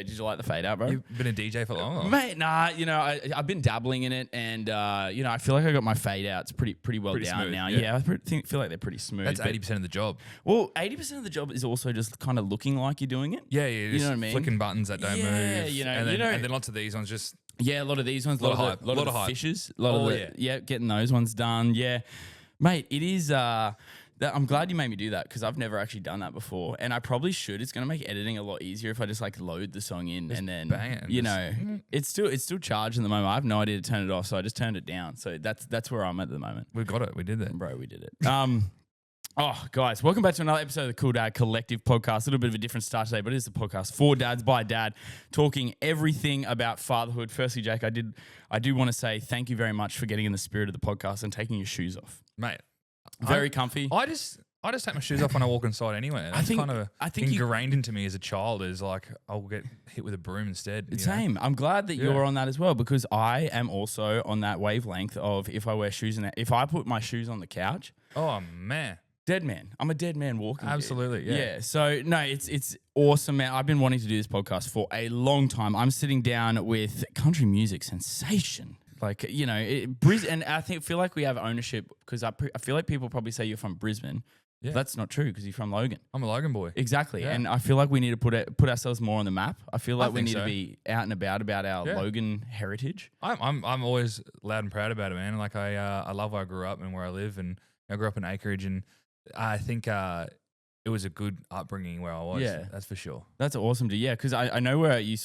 Did you like the fade out, bro? You've been a DJ for long? Or? Mate, nah, I've been dabbling in it, and I feel like I got my fade outs pretty well down smooth, now. yeah. I feel like they're pretty smooth. That's 80% of the job. Well, 80% of the job is also just kind of looking like you're doing it. Yeah, you know what I mean. Flicking buttons that don't move. And then lots of these ones just. Yeah, a lot of these ones, a lot of hype. fishes, getting those ones done. Yeah, mate, it is. I'm glad you made me do that because I've never actually done that before, and I probably should. It's gonna make editing a lot easier if I just like load the song in and then bang it. it's still charged at the moment. I have no idea to turn it off, so I just turned it down. So that's where I'm at the moment. We got it. We did that, bro. We did it. Oh, guys, welcome back to another episode of the Cool Dad Collective podcast. A little bit of a different start today, but it is a podcast for dads by dad, talking everything about fatherhood. Firstly, Jake, I do want to say thank you very much for getting in the spirit of the podcast and taking your shoes off, mate. Very comfy. I just take my shoes off when I walk inside anyway. That's kind of ingrained into me as a child. Is like I'll get hit with a broom instead. Same. I'm glad that you're on that as well because I am also on that wavelength of if I wear shoes if I put my shoes on the couch. Oh man. Dead man. I'm a dead man walking. Absolutely, yeah. So no, it's awesome, man. I've been wanting to do this podcast for a long time. I'm sitting down with country music sensation. Like, Brisbane, and I feel like we have ownership because I feel like people probably say you're from Brisbane. Yeah. That's not true because you're from Logan. I'm a Logan boy. Exactly. Yeah. And I feel like we need to put ourselves more on the map. I feel like we need to be out and about our Logan heritage. I'm always loud and proud about it, man. Like I love where I grew up and where I live, and I grew up in Acreage, and I think it was a good upbringing where I was. Yeah, that's for sure. That's awesome to because I know where you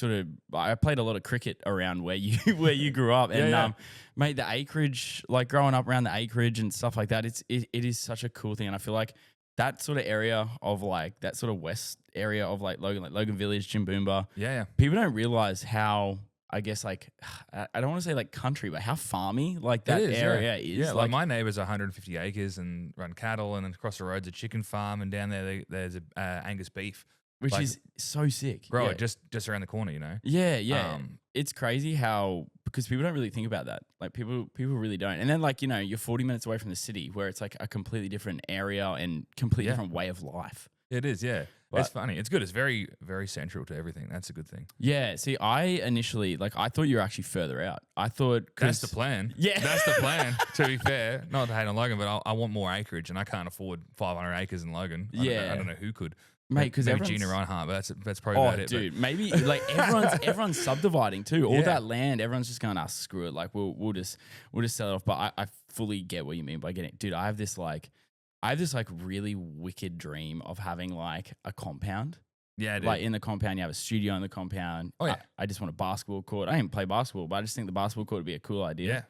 I played a lot of cricket around where you grew up, and mate, the Acreage, like growing up around the Acreage and stuff like that, it is such a cool thing, and I feel like that sort of area of like that sort of west area of like Logan Village, Jimboomba. Yeah, people don't realize how. I guess like I don't want to say like country, but how farmy like that area is. Yeah, like my neighbours are 150 acres and run cattle, and then across the road's a chicken farm, and down there there's a Angus beef, which is so sick, bro. Yeah. Just around the corner, Yeah. It's crazy how because people don't really think about that. Like people really don't. And then like you're 40 minutes away from the city, where it's like a completely different area and completely different way of life. It is, yeah. But it's funny. It's good. It's very, very central to everything. That's a good thing. Yeah. See, I initially, I thought you were actually further out. I thought... That's the plan. Yeah. That's the plan, to be fair. Not to hate on Logan, but I want more acreage, and I can't afford 500 acres in Logan. I don't know who could. Mate, because maybe Gina Reinhardt, but that's probably about it. Dude, maybe like everyone's subdividing too. All that land, everyone's just going, screw it. Like we'll just sell it off. But I fully get what you mean by getting... Dude, I have this really wicked dream of having like a compound. Yeah, dude. Like in the compound, you have a studio in the compound. Oh, yeah. I just want a basketball court. I didn't play basketball, but I just think the basketball court would be a cool idea. Yeah.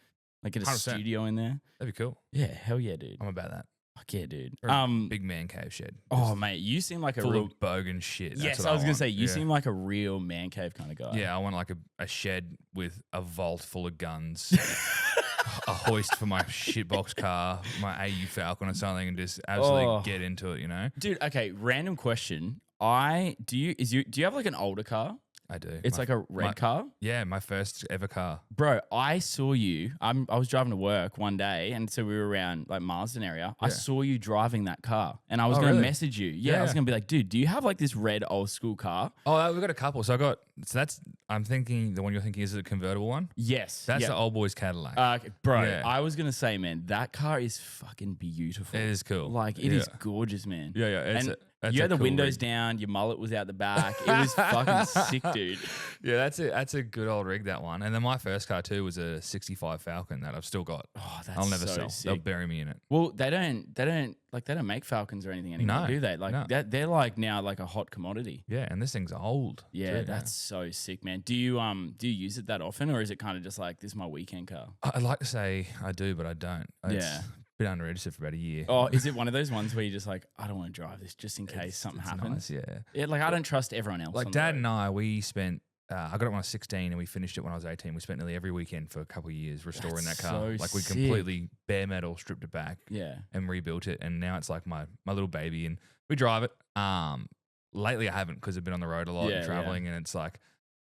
Like get a 100%. studio in there. That'd be cool. Yeah, hell yeah, dude. I'm about that. Fuck yeah, dude. Big man cave shed. Oh, mate, you seem like a full real... of bogan shit. Yes, I was going to say, you seem like a real man cave kind of guy. Yeah, I want like a shed with a vault full of guns. A hoist for my shitbox car, my AU Falcon or something, and just absolutely get into it, Dude, okay, random question. Do you have like an older car? I do. It's like a red car? Yeah, my first ever car. Bro, I saw you. I was driving to work one day, and so we were around like Marsden area. Yeah. I saw you driving that car, and I was going to message you. Yeah, I was going to be like, dude, do you have like this red old school car? Oh, we've got a couple. So I'm thinking the one you're thinking is a convertible one? Yes. That's the old boy's Cadillac. Bro, I was going to say, man, that car is fucking beautiful. It is cool. Like, it is gorgeous, man. Yeah. You had the windows down, your mullet was out the back. It was fucking sick, dude. Yeah, that's a good old rig, that one. And then my first car too was a 65 Falcon that I've still got. Oh, that's I'll never so sell. sick. They'll bury me in it. Well, they don't make Falcons or anything anymore, do they? Like they're like now like a hot commodity. Yeah, and this thing's old. Yeah, that's so sick, man. Do you use it that often, or is it kind of just like this is my weekend car? I'd like to say I do, but I don't. It's been unregistered for about a year. Oh, is it one of those ones where you're just like, I don't want to drive this just in case something happens? Nice, yeah. Like I don't trust everyone else. Like Dad and I, we spent. I got it when I was 16 and we finished it when I was 18. We spent nearly every weekend for a couple of years restoring that car. So like we sick. completely bare metal stripped it back and rebuilt it. And now it's like my little baby and we drive it. Lately I haven't because I've been on the road a lot and traveling and it's like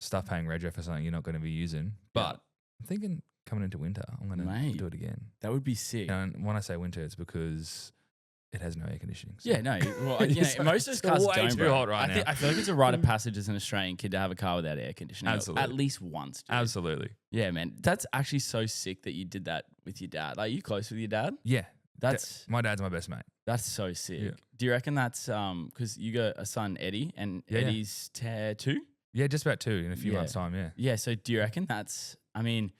stuff paying rego for something you're not going to be using. But I'm thinking coming into winter, I'm going to do it again. That would be sick. And when I say winter, it's because it has no air conditioning. So. Yeah, no. Well, you know, most of those cars don't, bro. Hot right now. I feel like it's a rite of passage as an Australian kid to have a car without air conditioning. Absolutely. At least once. Dude. Absolutely. Yeah, man. That's actually so sick that you did that with your dad. Like, are you close with your dad? Yeah. That's my dad's my best mate. That's so sick. Yeah. Do you reckon that's because you got a son, Eddie, and Eddie's 2? Yeah, just about 2 in a few months' time, yeah. Yeah, so do you reckon that's, I mean,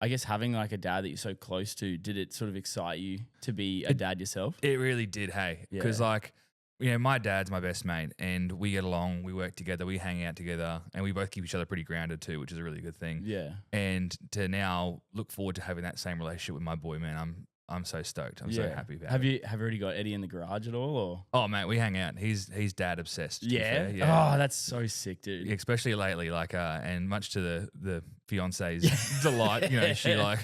I guess having like a dad that you're so close to, did it sort of excite you to be a dad yourself? It really did, hey. Because like, you know, my dad's my best mate and we get along, we work together, we hang out together and we both keep each other pretty grounded too, which is a really good thing. Yeah. And to now look forward to having that same relationship with my boy, man, I'm so stoked. I'm so happy about it. Have you already got Eddie in the garage at all? Or? Oh, mate, we hang out. He's dad obsessed. Yeah? Oh, that's so sick, dude. Especially lately, like, and much to the fiance's delight, you know, she like,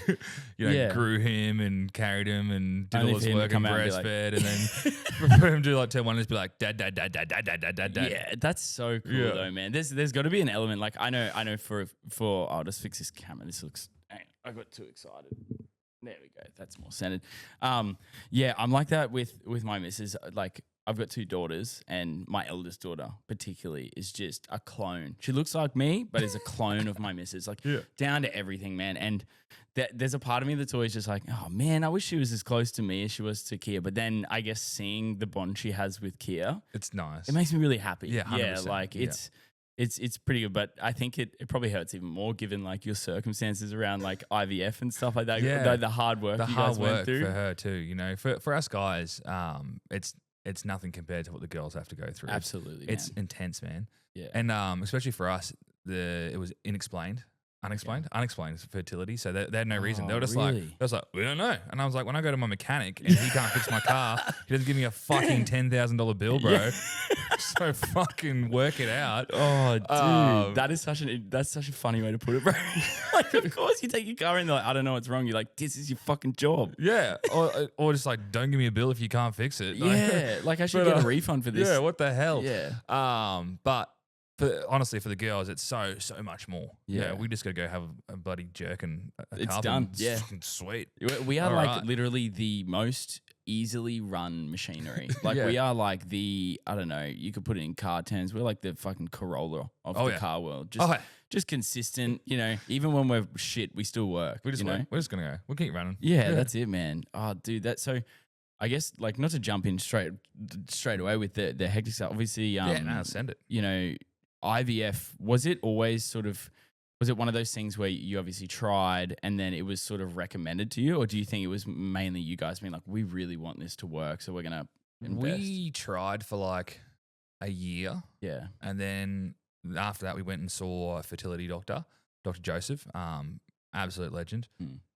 you know, grew him and carried him and did all his work and breastfed, and then for him to like turn one and just be like, dad. Yeah, that's so cool though, man. There's got to be an element, like I know for I'll just fix this camera. This looks, I got too excited. There we go. That's more centered. Yeah, I'm like that with my missus. Like, I've got 2 daughters, and my eldest daughter particularly is just a clone. She looks like me, but is a clone of my missus. Like, down to everything, man. And there's a part of me that's always just like, oh man, I wish she was as close to me as she was to Kia. But then I guess seeing the bond she has with Kia, it's nice. It makes me really happy. Yeah, 100%. Yeah, like it's pretty good, but I think it probably hurts even more given like your circumstances around like IVF and stuff like that. Yeah, the hard work you guys went through for her too. You know, for us guys, it's nothing compared to what the girls have to go through. Absolutely, it's intense, man. Yeah, and especially for us, it was unexplained fertility. So they had no reason. They were just really? like, we don't know. And I was like, when I go to my mechanic and he can't fix my car, he doesn't give me a fucking $10,000 bill, bro. Yeah. So fucking work it out. Oh, dude, that's such a funny way to put it, bro. Like, of course, you take your car in, like, I don't know what's wrong. You're like, this is your fucking job. Yeah, or just like, don't give me a bill if you can't fix it. Yeah, like I should get a refund for this. Yeah, what the hell? Yeah. But honestly, for the girls, it's so much more. Yeah, we just got to go have a bloody jerk and it's done. Yeah, sweet. We are like literally the most easily run machinery. Like we are like I don't know, you could put it in car terms. We're like the fucking Corolla of the car world. Just consistent. You know, even when we're shit, we still work. We're just gonna go. We'll keep running. Yeah, that's it, man. Oh, dude, that's so. I guess like not to jump in straight away with the hectic stuff. Obviously, send it. You know, IVF, was it one of those things where you obviously tried and then it was sort of recommended to you, or do you think it was mainly you guys being like, we really want this to work, so we're gonna invest? We tried for like a year, and then after that we went and saw a fertility doctor, Dr. Joseph, absolute legend,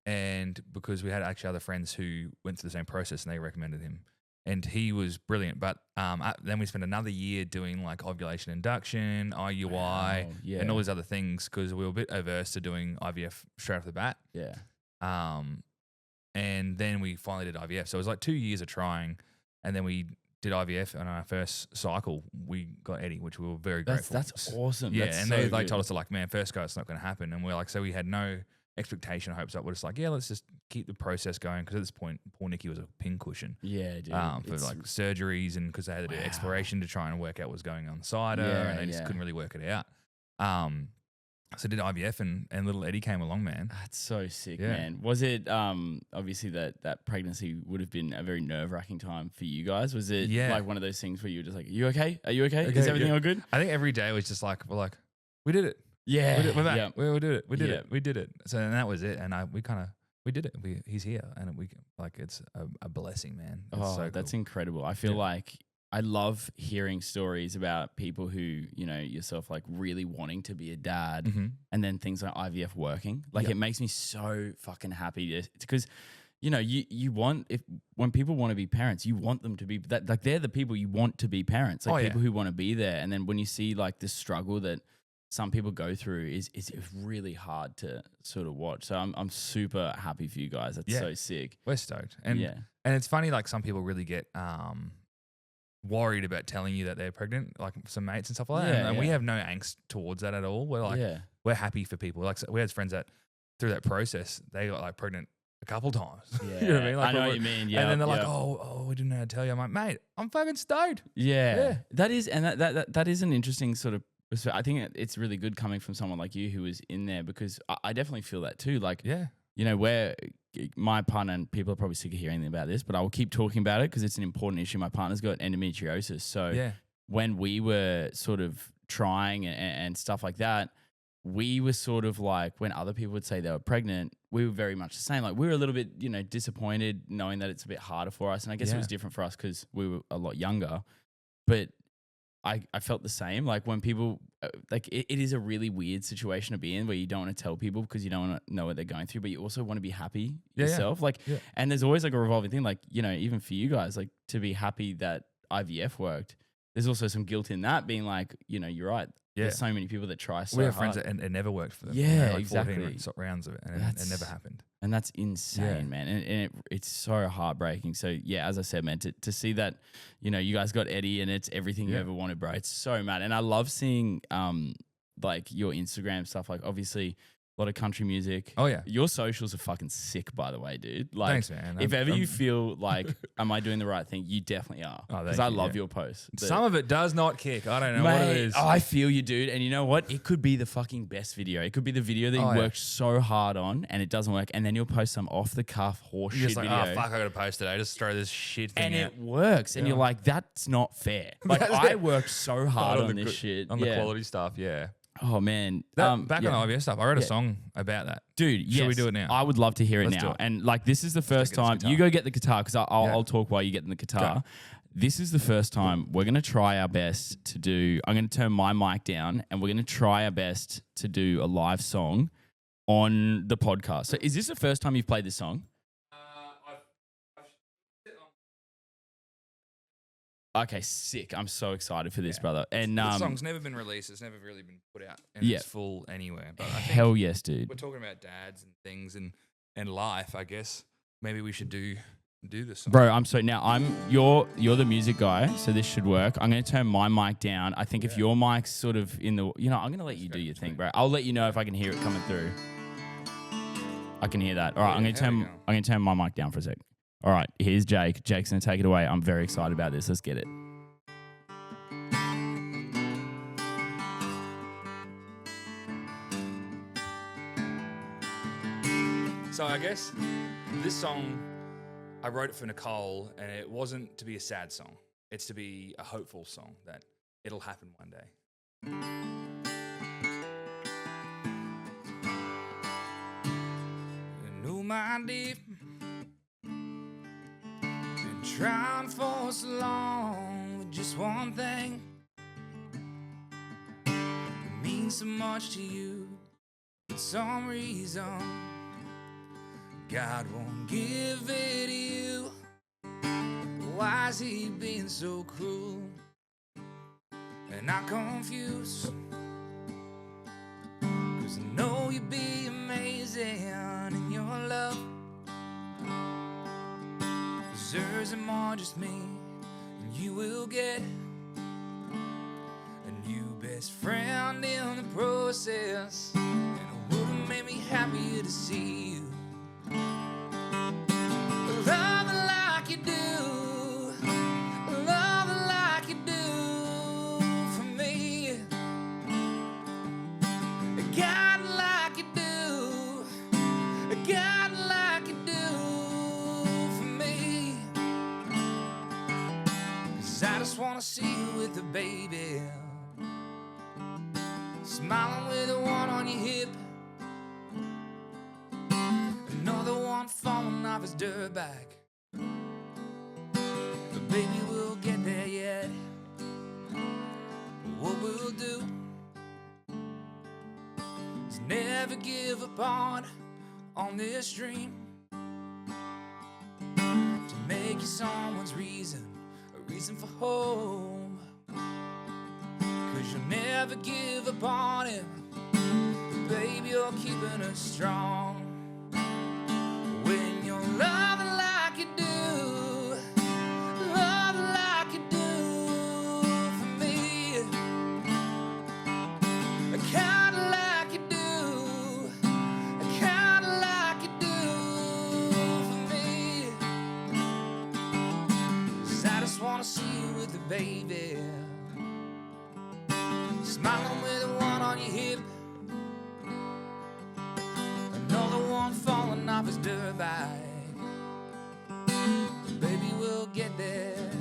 and because we had actually other friends who went through the same process and they recommended him. And he was brilliant. But then we spent another year doing like ovulation induction, IUI, and all these other things because we were a bit averse to doing IVF straight off the bat. Yeah. And then we finally did IVF. So it was like 2 years of trying. And then we did IVF. And on our first cycle, we got Eddie, which we were very grateful. That's awesome. Yeah. That's and so they like good. told us, like, man, first go, it's not going to happen. And we're like, so we had no expectation, hopes up. We're just like, yeah, let's just keep the process going because at this point, poor Nikki was a pincushion. Yeah, dude. For like surgeries and because they had to do exploration to try and work out what was going on inside her, and they just couldn't really work it out. So did IVF and little Eddie came along, man. That's so sick, man. Was it obviously that pregnancy would have been a very nerve-wracking time for you guys? Was it like one of those things where you were just like, are you okay? Are you okay? Is everything all good? I think every day was just like, we're like, we did it. Yeah, we're back. We did it. We did it. So and that was it. And we did it. He's here, and it's a blessing, man. It's so that's cool. incredible. I feel like I love hearing stories about people who, you know, yourself, like really wanting to be a dad, and then things like IVF working. Like it makes me so fucking happy because, you know, you want when people want to be parents, you want them to be that. Like they're the people you want to be parents. Like people who want to be there, and then when you see like the struggle that some people go through is really hard to sort of watch. So I'm super happy for you guys. That's so sick. We're stoked. And it's funny, like some people really get worried about telling you that they're pregnant, like some mates and stuff like that. And we have no angst towards that at all. We're like, we're happy for people. Like we had friends that through that process, they got like pregnant a couple times. Yeah. You know what I mean? Like, I know what you mean. Yeah. And then they're like, oh, we didn't know how to tell you. I'm like, mate, I'm fucking stoked. Yeah. That is, and that is an interesting sort of, I think it's really good coming from someone like you who was in there, because I definitely feel that too. Like, you know, where my partner, and people are probably sick of hearing about this, but I will keep talking about it because it's an important issue. My partner's got endometriosis. So when we were sort of trying and stuff like that, we were sort of like, when other people would say they were pregnant, we were very much the same. Like, we were a little bit, you know, disappointed knowing that it's a bit harder for us. And I guess it was different for us because we were a lot younger. But I felt the same. Like, when people, like, it is a really weird situation to be in where you don't want to tell people because you don't want to know what they're going through, but you also want to be happy yourself. Like, and there's always like a revolving thing, like, you know, even for you guys, like, to be happy that IVF worked, there's also some guilt in that, being like, you know, you're right. There's so many people that try so hard. We have friends that it never worked for them. Yeah, you know, like exactly. 14 rounds of it, and it never happened. And that's insane, man. And it's so heartbreaking. So, yeah, as I said, man, to see that, you know, you guys got Eddie and it's everything you ever wanted, bro. It's so mad. And I love seeing, like, your Instagram stuff. Like, obviously, a lot of country music. Oh, yeah. Your socials are fucking sick, by the way, dude. Like, thanks, man. If ever you feel like, am I doing the right thing? You definitely are. Because I love your posts. Some of it does not kick. I don't know what it is. I feel you, dude. And you know what? It could be the fucking best video. It could be the video that you worked so hard on and it doesn't work. And then you'll post some off the cuff horse shit like, video. Oh, fuck, I got to post today. Just throw this shit thing and out. it works. And you're like, that's not fair. Like, I worked so hard on this shit. On the quality stuff, Oh, man. Back on the IVF stuff, I wrote a song about that. Dude, Should we do it now? I would love to hear it now. And like, this is the first time. You go get the guitar because I'll talk while you get in the guitar. Go. This is the first time we're going to try our best to do, I'm going to turn my mic down and we're going to try our best to do a live song on the podcast. So is this the first time you've played this song? Okay, sick. I'm so excited for this, brother. And the song's never been released. It's never really been put out in its full anywhere. But I think hell yes, dude. We're talking about dads and things and life, I guess. Maybe we should do this song. Bro, you're the music guy, so this should work. I'm going to turn my mic down. I think if your mic's sort of in the, you know, I'm going to let you do your thing, bro. I'll let you know if I can hear it coming through. I can hear that. All right, I'm going to turn my mic down for a sec. All right, here's Jake. Jake's going to take it away. I'm very excited about this. Let's get it. So I guess this song, I wrote it for Nicole, and it wasn't to be a sad song. It's to be a hopeful song that it'll happen one day. No, my dear, been trying for so long with just one thing. It means so much to you, for some reason God won't give it to you. Why is he being so cruel? And I'm confused, 'cause I know you'd be amazing in your love. 'Cause there's more just me, and you will get a new best friend in the process. And it would've made me happier to see you loving like you do, loving like you do for me. God like you do, God like you do for me. 'Cause I just wanna see you with a baby, smiling with the one on your hip. Another one falling off his dirt bike. But baby, we'll get there yet. What we'll do is never give up on this dream, to make you someone's reason, a reason for home. 'Cause you'll never give up on him, baby, you're keeping us strong. When you're loving like you do, loving like you do for me, kinda like you do, kinda like you do baby. Smiling with the one on your hip, another one falling off his dirt bike. Baby, we'll get there.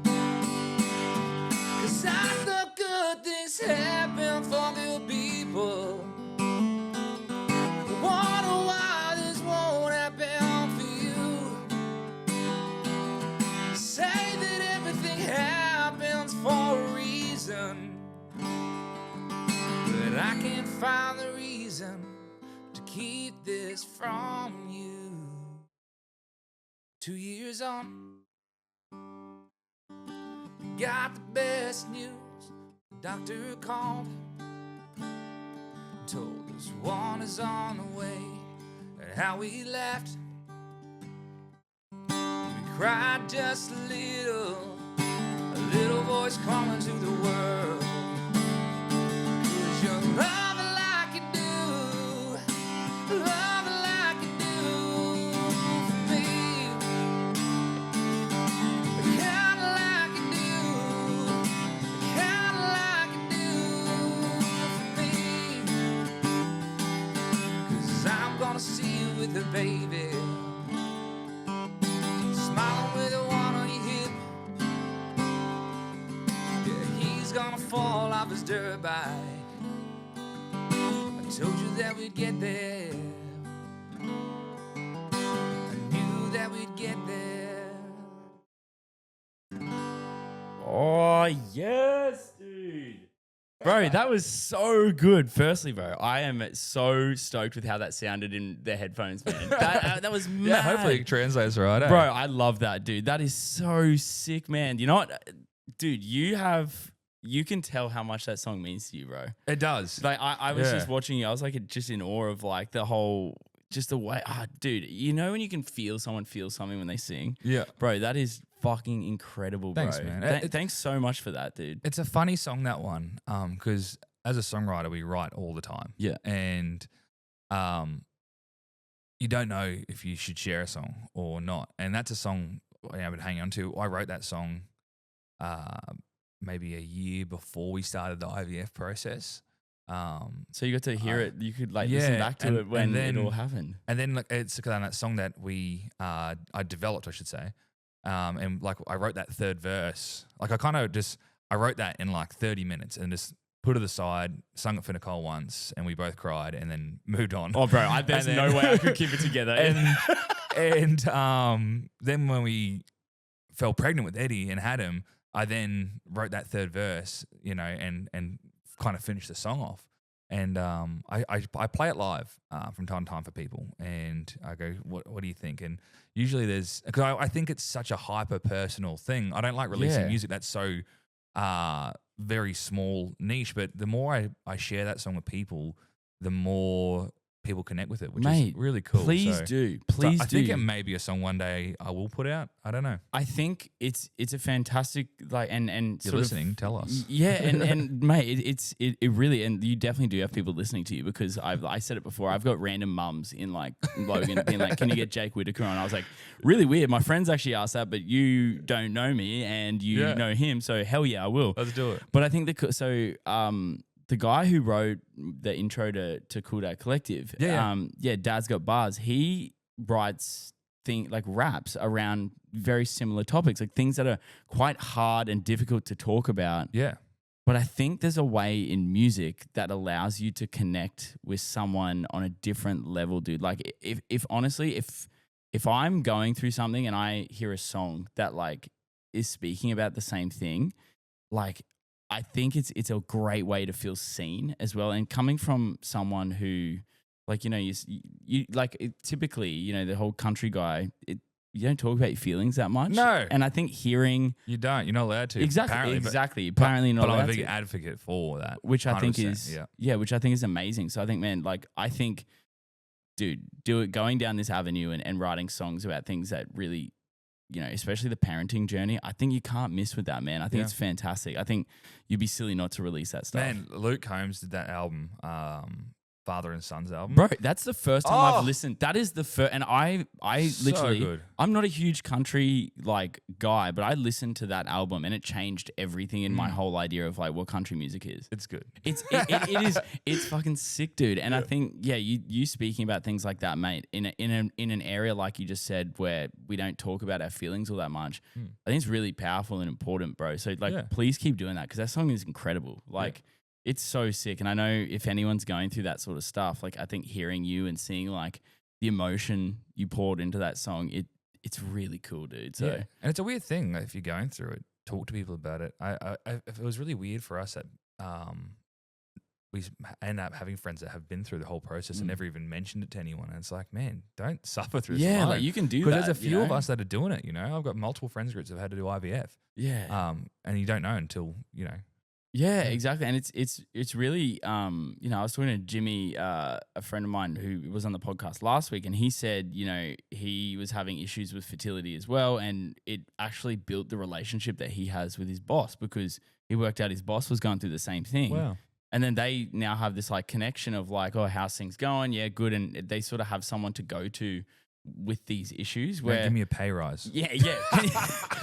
'Cause I thought good things happen for good people. I wonder why this won't happen for you. Say that everything happens for a reason, but I can't find the reason to keep this from you. 2 years on, got the best news. The doctor called, told us one is on the way, and how we laughed. We cried just a little voice calling to the world. 'Cause you're loving like you do, loving like you do for me. Kinda like you do, kinda like you do for me. 'Cause I'm gonna see you with the baby, smiling with the one on your hip. Yeah, he's gonna fall off his dirt bike. I told you that we'd get there. I knew that we'd get there. Oh, yes, dude. Bro, that was so good. Firstly, bro, I am so stoked with how that sounded in the headphones, man. That was mad. Yeah, hopefully it translates right. Bro, I love that, dude. That is so sick, man. You know what? Dude, you can tell how much that song means to you, bro. It does. Like, I was just watching you. I was like just in awe of like the whole, just the way, dude, you know when you can feel someone feel something when they sing? Yeah. Bro, that is fucking incredible, bro. Thanks, man. Thanks so much for that, dude. It's a funny song, that one, because as a songwriter, we write all the time. Yeah. And you don't know if you should share a song or not. And that's a song I've been hanging on to. I wrote that song maybe a year before we started the IVF process. So you got to hear it. You could listen back to it when it all happened. And then it's that song that I developed, I should say. And like I wrote that third verse. Like I wrote that in like 30 minutes and just put it aside, sung it for Nicole once, and we both cried and then moved on. Oh, bro, there's no way I could keep it together. and then when we fell pregnant with Eddie and had him, I then wrote that third verse, you know, and kind of finished the song off. And I play it live from time to time for people, and I go, "What do you think?" And usually because I think it's such a hyper personal thing. I don't like releasing music that's so very small niche. But the more I share that song with people, the more people connect with it, which is really cool. Please do. I think it may be a song one day I will put out. I don't know. I think it's a fantastic and you're listening. Tell us. Yeah, and mate, it really, and you definitely do have people listening to you, because I said it before. I've got random mums in like Logan being like, "Can you get Jake Whittaker on?" I was like, really weird. My friends actually asked that, but you don't know me and you know him, so hell yeah, I will. Let's do it. But I think the guy who wrote the intro to CoolDadCollective, Dad's Got Bars, he writes raps around very similar topics, like things that are quite hard and difficult to talk about. Yeah. But I think there's a way in music that allows you to connect with someone on a different level, dude. Like if honestly, if I'm going through something and I hear a song that like is speaking about the same thing, like I think it's a great way to feel seen as well. And coming from someone who, like, you know, you like typically, you know, the whole country guy, you don't talk about your feelings that much. No. And I think hearing... You don't. You're not allowed to. Exactly. Apparently not allowed to. But I'm a big advocate for that. Which I think is... Yeah, which I think is amazing. So I think, man, like, dude, going down this avenue and writing songs about things that really... You know, especially the parenting journey, I think you can't miss with that, man. I think it's fantastic. I think you'd be silly not to release that stuff. Man, Luke Combs did that album Father and Son's album. Bro, that's the first time I've listened. That is the first, and I literally, good. I'm not a huge country like guy, but I listened to that album and it changed everything in my whole idea of like what country music is. It's good. It's fucking sick, dude. And I think, you speaking about things like that, mate, in an area like you just said where we don't talk about our feelings all that much, I think it's really powerful and important, bro. So like, please keep doing that because that song is incredible. Like. It's so sick. And I know if anyone's going through that sort of stuff, like I think hearing you and seeing like the emotion you poured into that song, it's really cool, dude. So and it's a weird thing if you're going through it, talk to people about it. It was really weird for us that we end up having friends that have been through the whole process and never even mentioned it to anyone. And it's like, man, don't suffer through this alone. Like you can do that. Because there's a few of us that are doing it, I've got multiple friends groups that have had to do IVF. Yeah. And you don't know until, Yeah, exactly. And it's really, I was talking to Jimmy, a friend of mine who was on the podcast last week, and he said, he was having issues with fertility as well. And it actually built the relationship that he has with his boss because he worked out his boss was going through the same thing. Wow. And then they now have this like connection of like, oh, how's things going? Yeah, good. And they sort of have someone to go to with these issues where give me a pay rise. Yeah.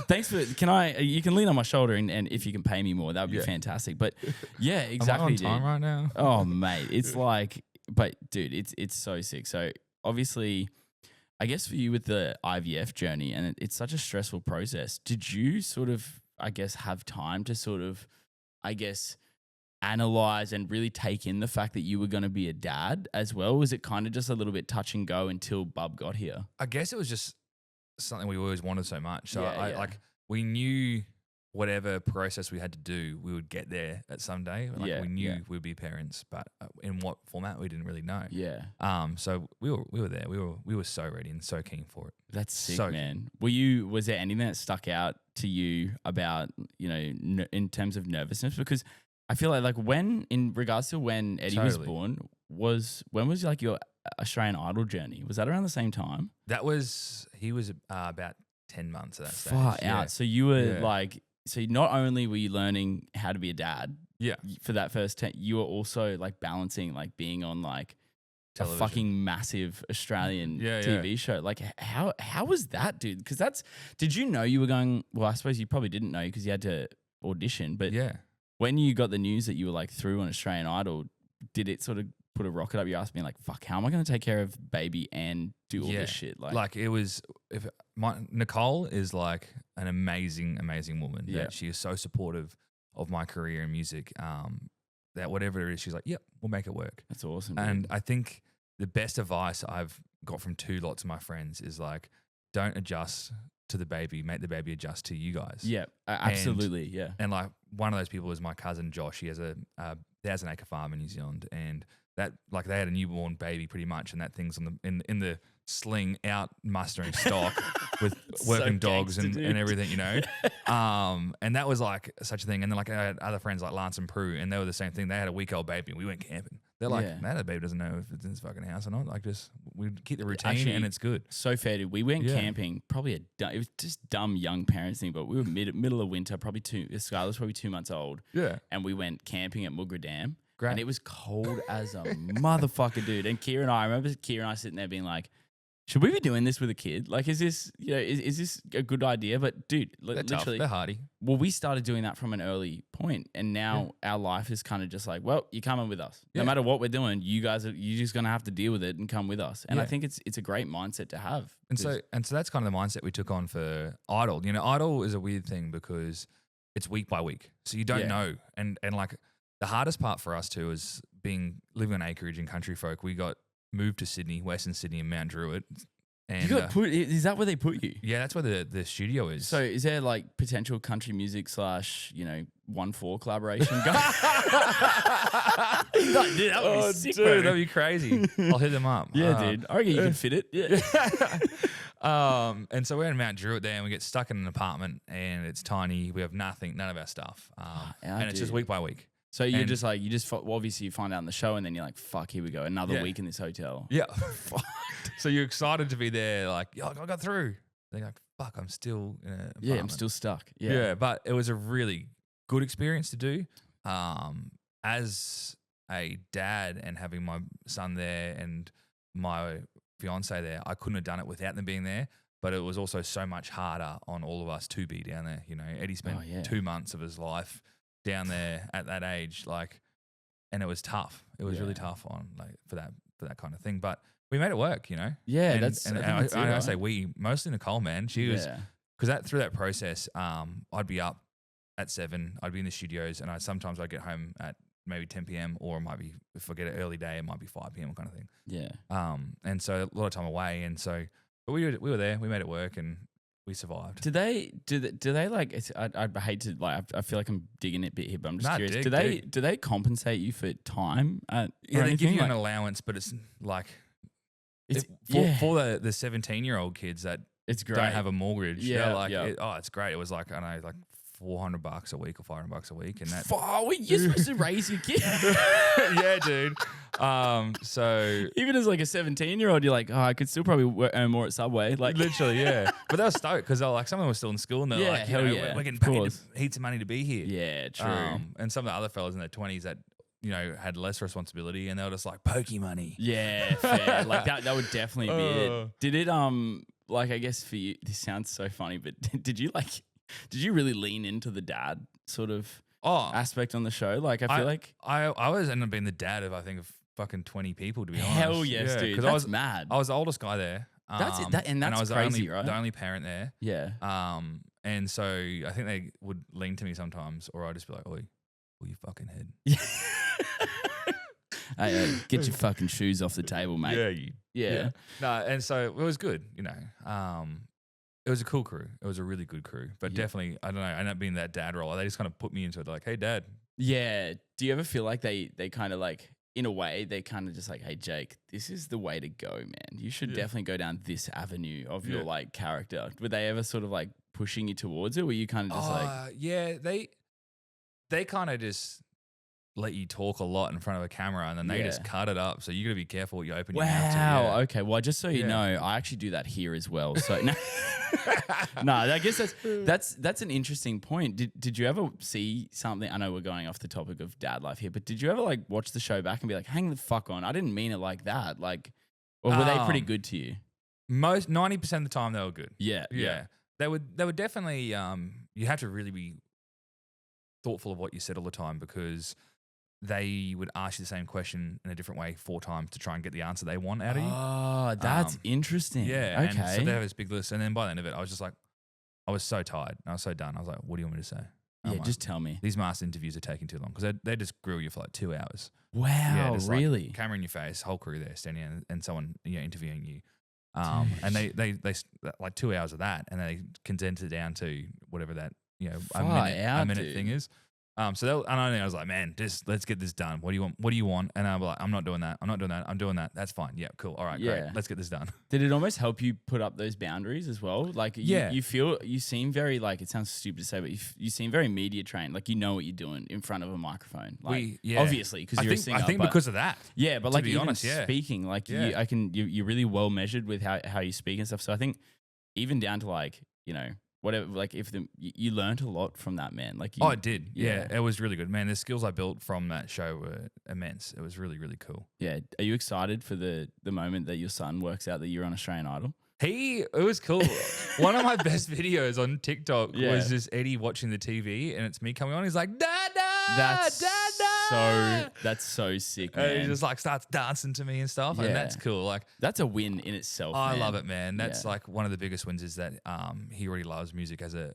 Thanks you can lean on my shoulder and if you can pay me more, that would be fantastic. But yeah, exactly. Am I on time right now? Oh mate, it's like, but dude, it's so sick. So obviously, I guess for you with the IVF journey, and it's such a stressful process, did you sort of, I guess, have time to sort of, I guess, analyze and really take in the fact that you were going to be a dad as well? Was it kind of just a little bit touch and go until Bub got here? I guess it was just something we always wanted so much. So like we knew whatever process we had to do, we would get there at some day. Like we knew we'd be parents, but in what format we didn't really know. Yeah. So we were there. We were so ready and so keen for it. That's sick, man. Was there anything that stuck out to you about, in terms of nervousness? Because I feel like when, in regards to when Eddie was born, when was like your Australian Idol journey? Was that around the same time? He was about 10 months at that stage. Far out. So you were like, so not only were you learning how to be a dad, for that first 10, you were also like balancing like being on like television. A fucking massive Australian TV show. Like how was that, dude? Because did you know you were going? Well, I suppose you probably didn't know because you had to audition, but when you got the news that you were like through on Australian Idol, did it sort of put a rocket up your ass being like, fuck, how am I going to take care of baby and do all this shit? Like it was, Nicole is like an amazing, amazing woman. Yeah. She is so supportive of my career in music. That whatever it is, she's like, yep, we'll make it work. That's awesome. Dude. And I think the best advice I've got from lots of my friends is like, don't adjust to the baby, make the baby adjust to you guys. Yeah, absolutely. And like one of those people is my cousin Josh. He has a 1,000-acre farm in New Zealand, and that like they had a newborn baby pretty much, and that thing's in the sling out mustering stock with working dogs and everything, and that was like such a thing. And then like I had other friends like Lance and Prue, and they were the same thing. They had a week-old baby, and we went camping. They're like, that baby doesn't know if it's in his fucking house or not. Like, just we keep the routine. Actually, and it's good. So fair, dude. We went camping. Probably it was just dumb young parents thing, but we were middle of winter. Skylar was probably 2 months old. Yeah, and we went camping at Moogra Dam. Great. And it was cold as a motherfucker, dude. And I remember Kira and I sitting there being like, should we be doing this with a kid? Like, is this, is this a good idea? But dude, literally, they're hardy. Well, we started doing that from an early point, and now our life is kind of just like, well, you're coming with us. No matter what we're doing, you're just gonna have to deal with it and come with us. And I think it's a great mindset to have. And so that's kind of the mindset we took on for Idol. Idol is a weird thing because it's week by week, so you don't know. And like the hardest part for us too is living on acreage and country folk. We got moved to Sydney, Western Sydney, and Mount Druitt. And you got is that where they put you? Yeah, that's where the studio is. So is there like potential country music / 1/4 collaboration going? Dude, that would be sick, dude, that'd be crazy. I'll hit them up. Yeah, dude. I reckon you can fit it. Yeah. And so we're in Mount Druitt there, and we get stuck in an apartment, and it's tiny. We have nothing, none of our stuff. And it's just week by week. So you're just like, obviously you find out in the show and then you're like, fuck, here we go. Another week in this hotel. Yeah. So you're excited to be there. Like, I got through. Then you're like, fuck, I'm still in an apartment. Yeah, I'm still stuck. Yeah. But it was a really good experience to do. As a dad and having my son there and my fiance there, I couldn't have done it without them being there. But it was also so much harder on all of us to be down there. You know, Eddie spent 2 months of his life down there at that age, like, and it was tough. It was really tough on for that kind of thing. But we made it work, you know. Yeah, and I say we, mostly Nicole, man. She was because through that process, I'd be up at 7, I'd be in the studios, and sometimes I'd get home at maybe 10 p.m. or it might be, if I get an early day, it might be 5 p.m. kind of thing. Yeah. And so a lot of time away, and so. But we were there. We made it work, and we survived. Do they like? I hate to like. I feel like I'm digging it a bit here, but I'm just curious. Do they compensate you for time? They give you an allowance, but it's like for the 17-year-old kids that it's great. Don't have a mortgage. Yeah, like it's great. It was like I don't know, like $400 a week or $500 a week, and that. You're supposed to raise your kid. Yeah, dude. So even as like a 17-year-old, you're like, I could still probably earn more at Subway. Like literally, yeah. But they were stoked because they're like, some of them were still in school, and they're like, we're getting paid heaps of money to be here. Yeah, true. And some of the other fellas in their 20s that had less responsibility, and they were just like pokey money. Yeah, fair. Like that would definitely be it. Did it? Like I guess for you, this sounds so funny, but did you really lean into the dad sort of aspect on the show? Like I feel like I was ended up being the dad of fucking 20 people, to be honest. Hell yes, dude. Because I was mad. I was the oldest guy there. That's crazy, right? The only parent there. Yeah. And so I think they would lean to me sometimes, or I'd just be like, "Oi, pull your fucking head." Hey, get your fucking shoes off the table, mate. Yeah. No, and so it was good, It was a cool crew. It was a really good crew. But definitely, I don't know, I ended up being that dad role. They just kind of put me into it, like, hey, dad. Yeah. Do you ever feel like they kind of like, in a way, they kind of just like, hey, Jake, this is the way to go, man. You should definitely go down this avenue of your like character. Were they ever sort of like pushing you towards it? Or were you kind of just like. Yeah, they kind of just let you talk a lot in front of a camera, and then they just cut it up. So you got to be careful what you open your mouth to. Wow. Okay. Well, just so you know, I actually do that here as well. So no, I guess that's an interesting point. Did you ever see something? I know we're going off the topic of dad life here, but did you ever like watch the show back and be like, hang the fuck on, I didn't mean it like that? Like, or were they pretty good to you? Most 90% of the time they were good. Yeah. They would definitely. You have to really be thoughtful of what you said all the time, because they would ask you the same question in a different way 4 times to try and get the answer they want out of you. Oh, that's interesting. Yeah. Okay. And so they have this big list. And then by the end of it, I was just like, I was so tired. I was so done. I was like, what do you want me to say? Just tell me. These master interviews are taking too long, because they just grill you for like 2 hours. Wow, really? Like, camera in your face, whole crew there standing and someone interviewing you. And they like 2 hours of that, and they condense it down to whatever that a minute thing is. So I was like, man, just let's get this done. What do you want? What do you want? And I'm like, I'm not doing that. I'm not doing that. I'm doing that. That's fine. Yeah, cool. All right, great. Let's get this done. Did it almost help you put up those boundaries as well? Like, you seem very, like, it sounds stupid to say, but you seem very media trained. Like, you know what you're doing in front of a microphone. Like, obviously, because you're a singer. I think because of that. Yeah, but like, even honest, speaking, like, you're really well measured with how you speak and stuff. So I think even down to like, whatever, like you learned a lot from that, man. Like, I did. Yeah, it was really good, man. The skills I built from that show were immense. It was really, really cool. Yeah. Are you excited for the moment that your son works out that you're on Australian Idol? It was cool. One of my best videos on TikTok was just Eddie watching the TV, and it's me coming on. He's like, Dada! That's so sick, man. And he just like starts dancing to me and stuff, and that's cool. Like, that's a win in itself. I love it, man. That's like one of the biggest wins, is that he already loves music as a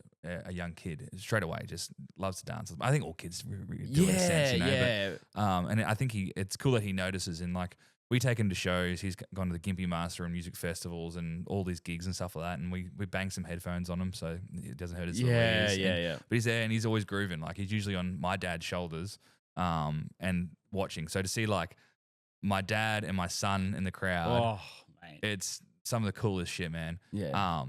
young kid. Straight away, just loves to dance. I think all kids do in a sense, But, and I think it's cool that he notices, and like, we take him to shows. He's gone to the Gympie Master and music festivals and all these gigs and stuff like that. And we bang some headphones on him so it doesn't hurt his ears. Yeah. But he's there and he's always grooving. Like, he's usually on my dad's shoulders and watching. So to see like my dad and my son in the crowd, it's some of the coolest shit, man. Yeah.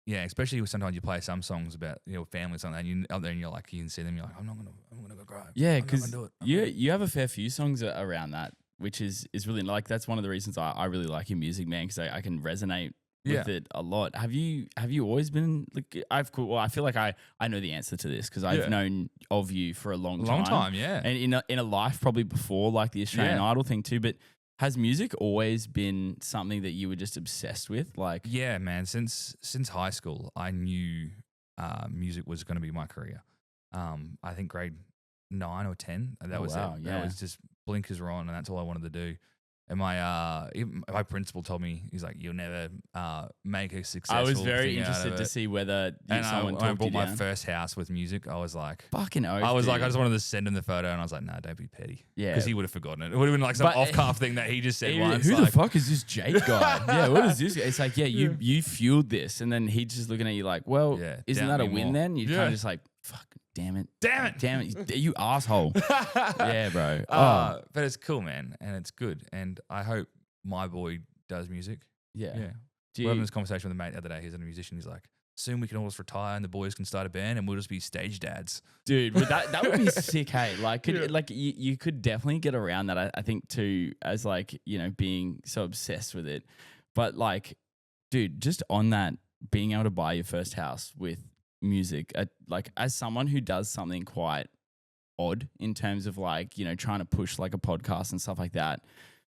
Especially sometimes you play some songs about family or something, and you out there and you're like, you can see them, you're like, I'm gonna go cry. Yeah, because you have a fair few songs around that, which is really, like, that's one of the reasons I really like your music, man, because I can resonate with it a lot. Have you always been like I feel like I know the answer to this because I've known of you for a long time. Yeah. And in a life probably before like the Australian Idol thing too, but has music always been something that you were just obsessed with? Like, yeah, man. Since high school, I knew music was going to be my career. I think grade 9 or 10. That was it. Yeah. That was just blinkers were on, and that's all I wanted to do. And my principal told me, he's like, "You'll never make a successful." I was very thing interested to see whether someone I bought my first house with music. I was like, fucking oath, I was dude. like, I just wanted to send him the photo, and I was like, "Nah, don't be petty." Yeah, because he would have forgotten it. It would have been like some off-cuff thing that he just said once. Who like, the fuck is this Jake guy? Yeah, what is this? It's like, you fueled this, and then he's just looking at you like, well, isn't that a win? More. Then you kind of just like, fuck. Damn it, you asshole. Yeah, bro. But it's cool, man, and it's good. And I hope my boy does music. Yeah. We're having this conversation with a mate the other day. He's a musician. He's like, soon we can all just retire and the boys can start a band and we'll just be stage dads. Dude, that would be sick, hey? Like, you could definitely get around that, I think, too, as like, being so obsessed with it. But like, dude, just on that, being able to buy your first house with music, like as someone who does something quite odd in terms of like, trying to push like a podcast and stuff like that,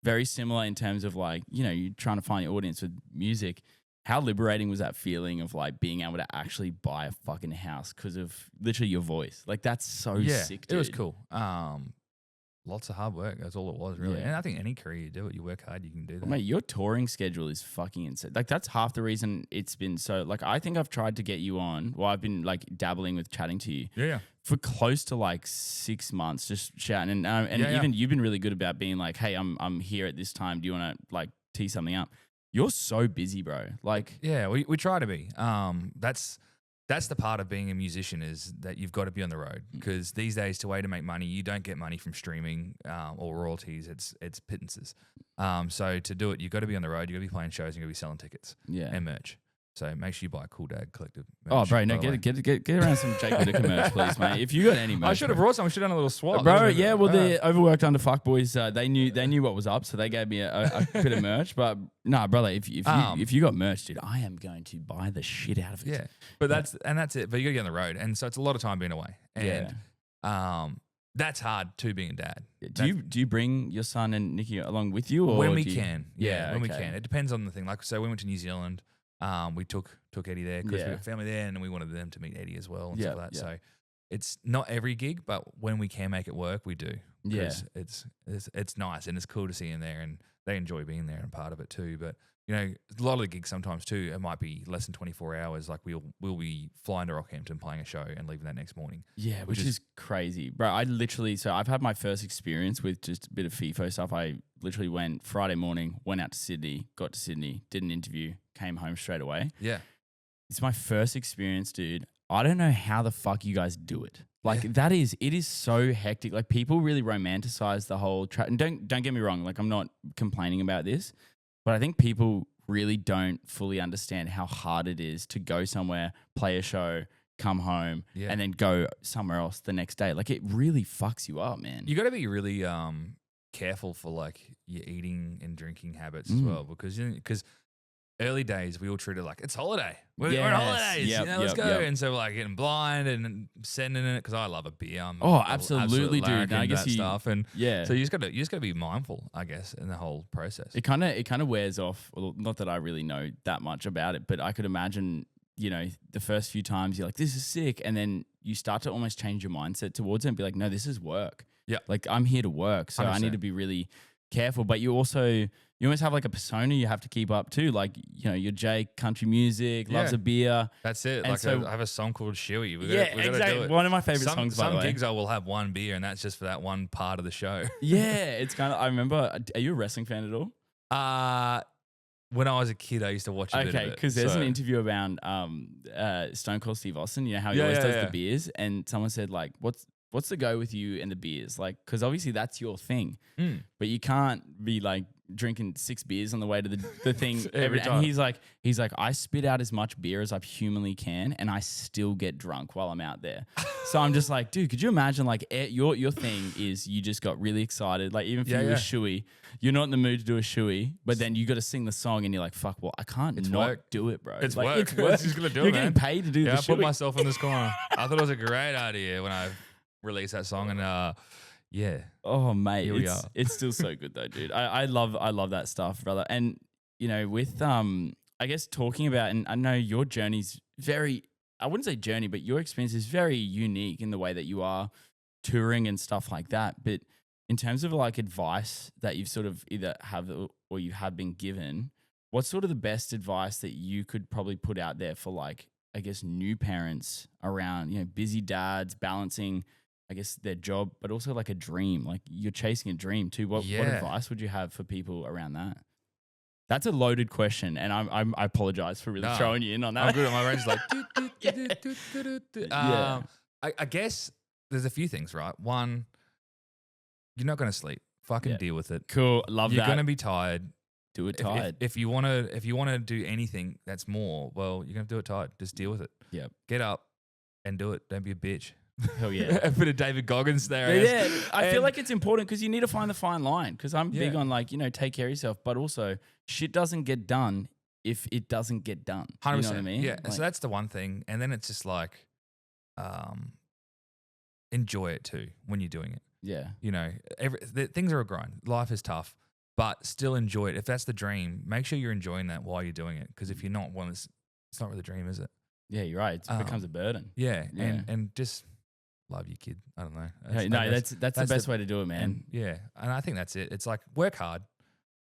very similar in terms of like, you're trying to find your audience with music. How liberating was that feeling of like being able to actually buy a fucking house because of literally your voice? Like that's so sick, dude. It was cool. Lots of hard work. That's all it was, really. And I think any career you do it, you work hard, you can do that. Well, mate, your touring schedule is fucking insane. Like that's half the reason it's been so. Like I think I've tried to get you on. Well, I've been like dabbling with chatting to you. Yeah. For close to like 6 months, just shouting, and even you've been really good about being like, hey, I'm here at this time. Do you want to like tee something up? You're so busy, bro. Like, yeah, we try to be. That's the part of being a musician is that you've got to be on the road because these days, to make money, you don't get money from streaming or royalties. It's pittances. So to do it, you've got to be on the road. You've got to be playing shows. You've got to be selling tickets and merch. So make sure you buy CoolDadCollective merch. Oh, bro, no, get around some Jake Whittaker merch, please, mate. If you got any merch, I should have brought some. We should have done a little swap, bro. Yeah, well, the overworked under fuckboys, they knew what was up, so they gave me a bit of merch. But nah, brother, if you got merch, dude, I am going to buy the shit out of it. Yeah, but that's it. But you got to get on the road, and so it's a lot of time being away, and that's hard too, being a dad. Do you bring your son and Nikki along with you, or when we can? Yeah, when we can. It depends on the thing. Like, so we went to New Zealand. We took Eddie there because we got family there, and we wanted them to meet Eddie as well and stuff like that. Yeah. So it's not every gig, but when we can make it work, we do. Yeah, it's nice and it's cool to see him there, and they enjoy being there and part of it too. But a lot of the gigs sometimes too, it might be less than 24 hours. Like we'll be flying to Rockhampton, playing a show, and leaving that next morning. Yeah, which is crazy, bro. I've had my first experience with just a bit of FIFO stuff. I literally went Friday morning, went out to Sydney, got to Sydney, did an interview, came home straight away. Yeah, it's my first experience, dude. I don't know how the fuck you guys do it. Like it is so hectic. Like people really romanticize the whole and don't get me wrong. Like I'm not complaining about this. But I think people really don't fully understand how hard it is to go somewhere, play a show, come home, and then go somewhere else the next day. Like it really fucks you up, man. You got to be really careful for like your eating and drinking habits as well, because early days we all treat it like it's holiday. We're on holidays. Let's go. And so we're like getting blind and sending in it because I love a beer. Absolutely, dude. And I guess stuff. And so you just got to be mindful, I guess, in the whole process. It kind of wears off. Well, not that I really know that much about it, but I could imagine, the first few times you're like, this is sick, and then you start to almost change your mindset towards it and be like, no, this is work. Yeah, like I'm here to work, so 100%. I need to be really careful. But you almost have like a persona you have to keep up too. Like, you're Jake, country music, loves a beer. That's it. And like I have a song called Shuey. We exactly. Gotta do it. One of my favorite songs, by the way. Some gigs I will have one beer, and that's just for that one part of the show. It's kind of, I remember, are you a wrestling fan at all? When I was a kid, I used to watch a bit of it. Because there's an interview around Stone Cold Steve Austin, how he always does the beers, and someone said like, what's the go with you and the beers? Like, because obviously that's your thing, but you can't be like drinking 6 beers on the way to the thing Every time. And he's like, I spit out as much beer as I humanly can, and I still get drunk while I'm out there. So I'm just like, dude, could you imagine like your thing is you just got really excited, like even if you do a shoey, you're not in the mood to do a shoey, but then you got to sing the song and you're like, fuck, well, I can't do it, bro. It's like, work. It's work. He's gonna do you're it, man. getting paid to do the I shoey. put myself in this corner. I thought it was a great idea when I released that song, and yeah. Oh mate, Here we are. It's still so good though, dude. I love that stuff, brother. And you know, with I guess talking about, and I know your journey's very, I wouldn't say journey, but your experience is very unique in the way that you are touring and stuff like that. But in terms of like advice that you've sort of either have or you have been given, what's sort of the best advice that you could probably put out there for like, I guess, new parents around, you know, busy dads balancing, I guess, their job, but also like a dream, like you're chasing a dream too. What advice would you have for people around that? That's a loaded question, and I apologize for really throwing you in on that. I'm good. My brain's like, I guess there's a few things, right? One, you're not going to sleep. Fucking deal with it. Cool. Love that. You're going to be tired. Do it tired. If you want to do anything that's more, well, you're going to do it tired. Just deal with it. Yep. Get up and do it. Don't be a bitch. Hell yeah. A bit of David Goggins there. Yeah. I feel like it's important because you need to find the fine line, because I'm big on like, you know, take care of yourself, but also shit doesn't get done if it doesn't get done. 100%. You know what I mean? Yeah. Like, so that's the one thing. And then it's just like, enjoy it too when you're doing it. Yeah. You know, things are a grind. Life is tough, but still enjoy it. If that's the dream, make sure you're enjoying that while you're doing it. Because if you're not, well, it's not really a dream, is it? Yeah, you're right. It becomes a burden. Yeah. And just love your kid. I don't know. That's the best way to do it, man. And I think that's it. It's like, work hard.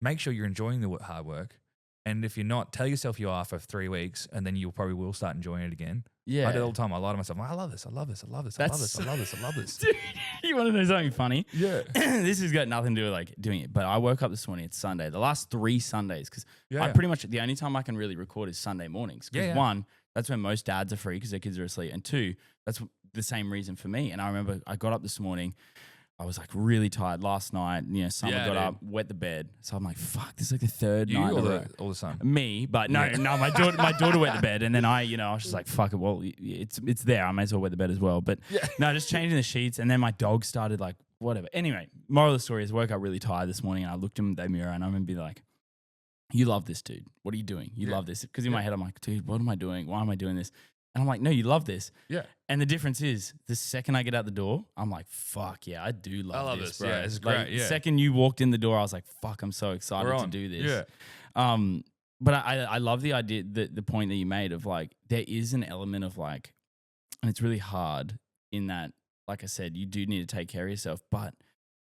Make sure you're enjoying the hard work. And if you're not, tell yourself you are for 3 weeks, and then you probably will start enjoying it again. Yeah. I do it all the time. I lie to myself. I love this. I love this. I love this. I love this. I love this. I love this. Dude, you want to know something funny? Yeah. This has got nothing to do with like doing it, but I woke up this morning. It's Sunday. The last 3 Sundays, because I pretty much, the only time I can really record is Sunday mornings. Because one, that's when most dads are free because their kids are asleep. And two, that's the same reason for me. And I remember I got up this morning. I was like really tired last night. You know, Summer got up, wet the bed. So I'm like, fuck, this is like the third night. All the time. Me, but no, my daughter wet the bed. And then I was just like, fuck it. Well, it's there. I may as well wet the bed as well. But no, just changing the sheets. And then my dog started like, whatever. Anyway, moral of the story is I woke up really tired this morning, and I looked in the mirror and I'm going to be like, you love this, dude. What are you doing? You love this. Because in my head, I'm like, dude, what am I doing? Why am I doing this? And I'm like, no, you love this. Yeah. And the difference is, the second I get out the door, I'm like, fuck yeah, I do love this, bro. Yeah, it's like, great. Yeah. The second you walked in the door, I was like, fuck, I'm so excited to do this. Yeah. But I love the idea, the point that you made of like, there is an element of like, and it's really hard in that, like I said, you do need to take care of yourself. But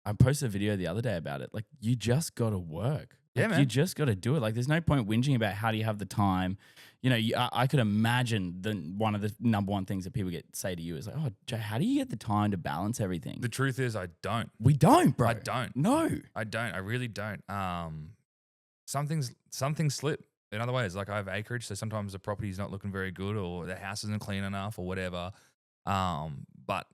I posted a video the other day about it. Like, you just got to work. Like, man. You just got to do it. Like, there's no point whinging about how do you have the time. You know, I could imagine one of the number one things that people say to you is like, oh, Jay, how do you get the time to balance everything? The truth is, I don't. We don't, bro. I don't. No. I don't. I really don't. Some things slip in other ways. Like, I have acreage, so sometimes the property's not looking very good, or the house isn't clean enough, or whatever. But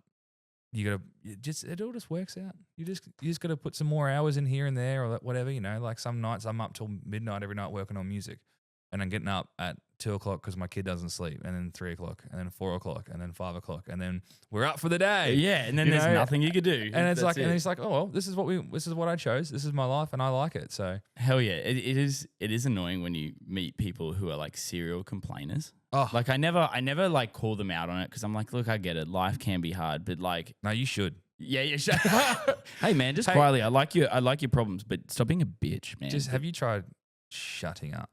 it all just works out. You just got to put some more hours in here and there, or whatever, you know. Like, some nights I'm up till midnight every night working on music, and I'm getting up at 2 o'clock because my kid doesn't sleep, and then 3 o'clock, and then 4 o'clock, and then 5 o'clock, and then we're up for the day. Yeah, and then there's nothing you could do. And it's like, and it's like, oh well, this is what I chose. This is my life, and I like it. So hell yeah, it is annoying when you meet people who are like serial complainers. Oh, like I never like call them out on it, because I'm like, look, I get it. Life can be hard, but like, no, you should. Yeah, you should. Hey man, just quietly. I like your problems, but stop being a bitch, man. Just have you tried shutting up?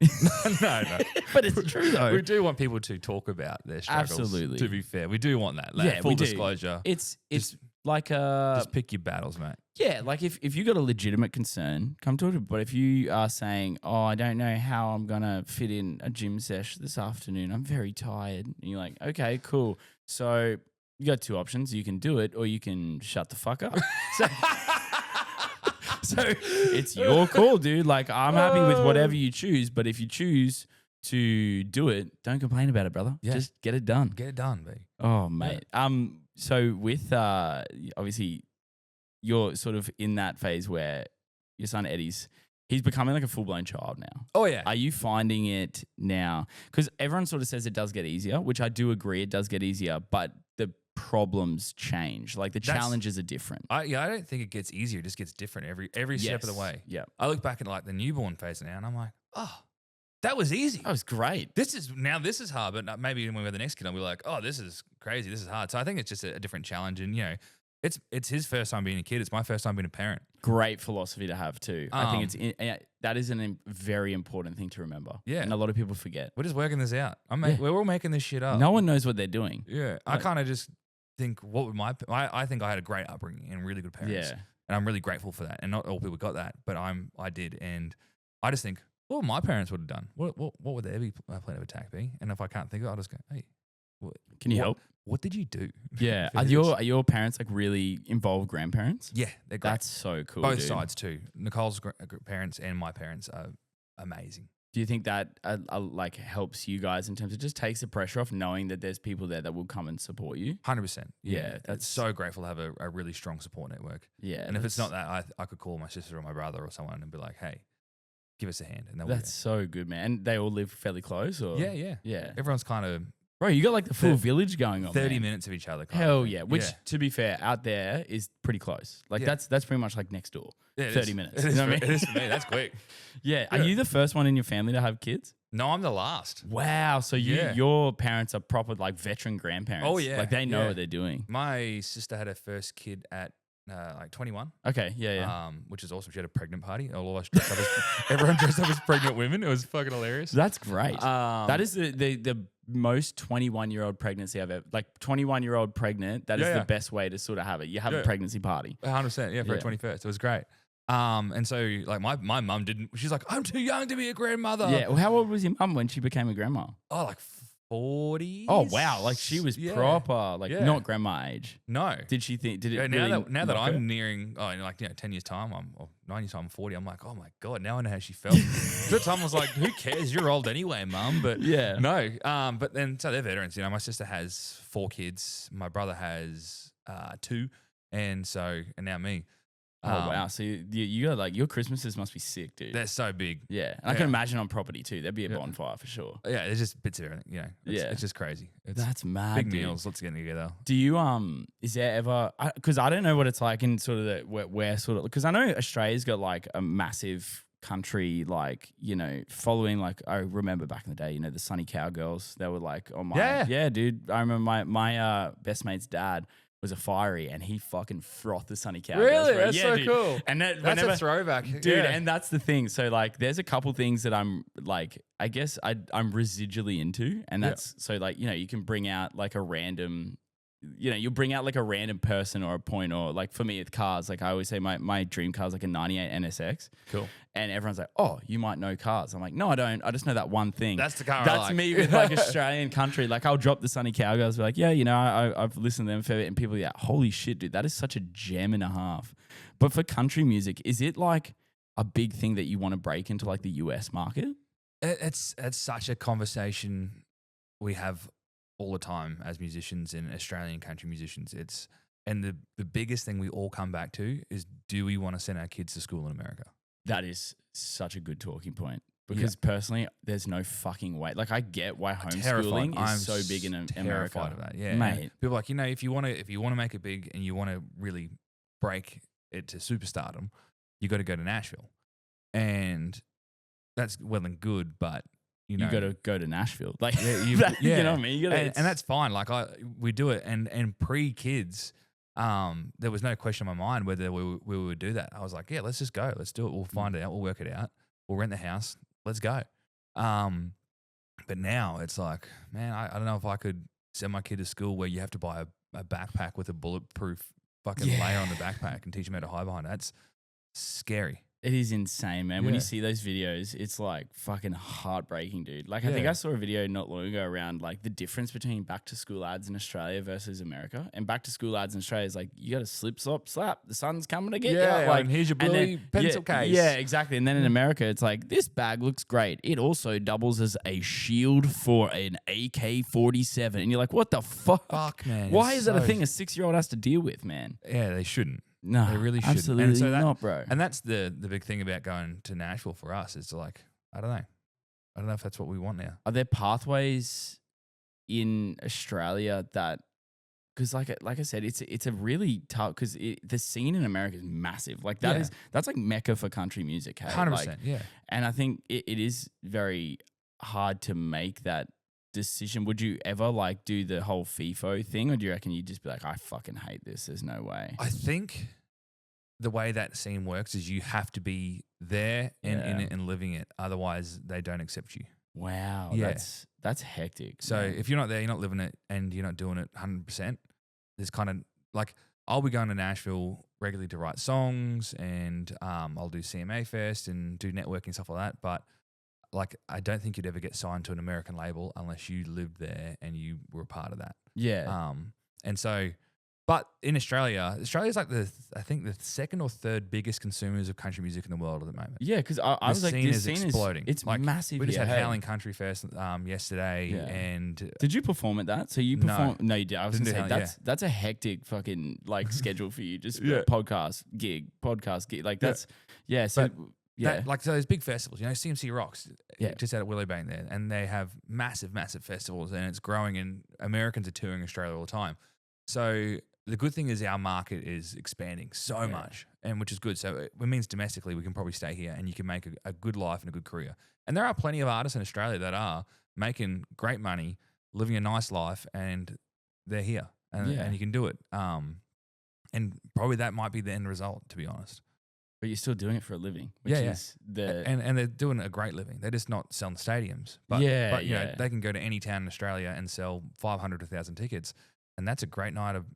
No. But it's true though. We do want people to talk about their struggles. Absolutely. To be fair, we do want that. Like, full disclosure. It's like just pick your battles, mate. Yeah, like if you got a legitimate concern, come talk to me. But if you are saying, oh, I don't know how I'm gonna fit in a gym sesh this afternoon, I'm very tired, and you're like, okay, cool. So you got 2 options. You can do it, or you can shut the fuck up. So it's your call, dude. Like, I'm happy with whatever you choose, but if you choose to do it, don't complain about it, brother. Yeah. Just get it done. Get it done, B. Oh, mate. Yeah. So with obviously you're sort of in that phase where your son Eddie's He's becoming like a full-blown child now. Oh, yeah. Are you finding it now? Because everyone sort of says it does get easier, which I do agree it does get easier, but the problems change. Like the challenges are different. I don't think it gets easier. It just gets different every step of the way. Yeah. I look back at like the newborn phase now and I'm like, oh, that was easy. That was great. This is hard, but maybe when we're the next kid, I'll be like, oh, this is crazy. This is hard. So I think it's just a different challenge. And, it's his first time being a kid. It's my first time being a parent. Great philosophy to have too. I think that is a very important thing to remember. Yeah. And a lot of people forget. We're just working this out. We're all making this shit up. No one knows what they're doing. Yeah. I kind of just think I think I had a great upbringing and really good parents. Yeah. And I'm really grateful for that. And not all people got that, but I did. And I just think, what my parents would have done? What would their plan of attack be? And if I can't think of it, I'll just go, hey, can you help? What did you do? Yeah. Are your parents like really involved grandparents? Yeah, they're great. That's so cool. Both sides too. Nicole's parents and my parents are amazing. Do you think that like helps you guys in terms of just takes the pressure off knowing that there's people there that will come and support you? 100%. Yeah. That's so grateful to have a really strong support network. Yeah. And if it's not that, I could call my sister or my brother or someone and be like, hey, give us a hand. And that's so good, man. And they all live fairly close? Or? Yeah. Everyone's kind of... Bro, you got like the full village going on. 30 minutes of each other. Hell yeah. Which, to be fair, out there is pretty close. Like that's pretty much like next door. Yeah, 30 minutes. It you know what I mean? It is for me. That's quick. Yeah. Are you the first one in your family to have kids? No, I'm the last. Wow. So your parents are proper like veteran grandparents. Oh, yeah. Like they know what they're doing. My sister had her first kid at like 21. Okay, yeah. Which is awesome. She had a pregnant party. All of us dressed up everyone dressed up as pregnant women. It was fucking hilarious. That's great. That is the most 21-year-old pregnancy I've ever, like 21-year-old pregnant. That is the best way to sort of have it. You have a pregnancy party. 100%. Yeah, for her 21st. It was great. And so like my mum didn't. She's like, I'm too young to be a grandmother. Yeah. Well, how old was your mum when she became a grandma? Oh, like 40. Oh wow! Like she was proper, like not grandma age. No. Did she think? Did it? Now that I'm nearing, 10 years time, or 9 years time, I'm 40. I'm like, oh my god! Now I know how she felt. At the time, I was like, who cares? You're old anyway, mum. But no. But then so they're veterans. My sister has 4 kids. My brother has 2, and now me. Oh wow! So you got like your Christmases must be sick, dude. They're so big. Yeah, and I can imagine on property too. There'd be a bonfire for sure. Yeah, there's just bits of everything. It's just crazy. That's mad. Big meals. Let's get together. Do you is there ever? Because I don't know what it's like in sort of where sort of because I know Australia's got like a massive country like following like I remember back in the day the Sunny Cowgirls. They were like dude. I remember my best mate's dad was a fiery and he fucking frothed the Sunny Cowgirls. Really? That's so dude. cool. And that's a throwback. Dude, and that's the thing. So like there's a couple things that I'm like, I guess I'm residually into. And that's so like, you can bring out like a random, you'll bring out like a random person or a point or like for me with cars, like I always say my dream car is like a 98 NSX. Cool. And everyone's like, oh, you might know cars. I'm like, no, I don't. I just know that one thing. That's the car That's me with like Australian country. Like I'll drop the Sunny Cowgirls, be like, yeah, I've listened to them for a bit. And people are like, holy shit, dude, that is such a gem and a half. But for country music, is it like a big thing that you want to break into like the US market? It's such a conversation we have all the time as musicians and Australian country musicians. And the biggest thing we all come back to is, do we want to send our kids to school in America? That is such a good talking point because personally, there's no fucking way. Like I get why homeschooling is so big in America. Terrified of that, yeah, mate. People are like, if you want to make it big and you want to really break it to superstardom, you got to go to Nashville, and that's well and good, but you got to go to Nashville, like you know what I mean. And that's fine. Like we do it, and pre-kids. There was no question in my mind whether we would do that. I was like, yeah, let's just go. Let's do it. We'll find it out. We'll work it out. We'll rent the house. Let's go. But now it's like, man, I don't know if I could send my kid to school where you have to buy a backpack with a bulletproof fucking layer on the backpack and teach them how to hide behind it. That's scary. It is insane, man. When you see those videos, it's like fucking heartbreaking, dude. Like I think I saw a video not long ago around like the difference between back to school ads in Australia versus America. And back to school ads in Australia is like, you got to slip, slap. The sun's coming to get you. Like, and here's your blue pencil case. Yeah, exactly. And then in America, it's like, this bag looks great. It also doubles as a shield for an AK-47. And you're like, what the fuck? Fuck, man. Why is that a thing a 6-year-old has to deal with, man? Yeah, they shouldn't. No, they really shouldn't. Absolutely And so not, bro. And that's the big thing about going to Nashville for us is like, I don't know if that's what we want now. Are there pathways in Australia that, because like I said, it's a really tough, because the scene in America is massive. Like that's like Mecca for country music. Hey? 100%, like, yeah. And I think it is very hard to make that decision. Would you ever like do the whole FIFO thing, or do you reckon you'd just be like, I fucking hate this, there's no way? I think the way that scene works is you have to be there and in it and living it. Otherwise, they don't accept you. Wow. Yeah. That's hectic. So if you're not there, you're not living it, and you're not doing it 100%, there's kind of like, I'll be going to Nashville regularly to write songs, and I'll do CMA Fest and do networking and stuff like that. But like, I don't think you'd ever get signed to an American label unless you lived there and you were a part of that. Yeah. And so, but in Australia's like I think the second or third biggest consumers of country music in the world at the moment. Yeah, because I was like, this scene is exploding. It's like, massive. We just had Howling Country Fest yesterday, and did you perform at that? So you performed? No, you did. I was gonna say that's a hectic fucking like schedule for you. Just podcast gig. Like that's So. So those big festivals, CMC Rocks, just out at Willowbank there, and they have massive, massive festivals, and it's growing, and Americans are touring Australia all the time. So the good thing is our market is expanding so much, and which is good. So it means domestically we can probably stay here, and you can make a good life and a good career. And there are plenty of artists in Australia that are making great money, living a nice life, and they're here, and you can do it. And probably that might be the end result, to be honest. But you're still doing it for a living, which is and they're doing a great living. They're just not selling stadiums, but you know, they can go to any town in Australia and sell 500 to 1,000 tickets, and that's a great night of.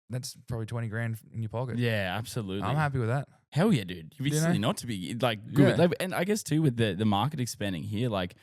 That's probably 20 grand in your pocket. Yeah, absolutely. I'm happy with that. Hell yeah, dude. You'd be silly not to be like good. Yeah. And I guess too with the market expanding here, like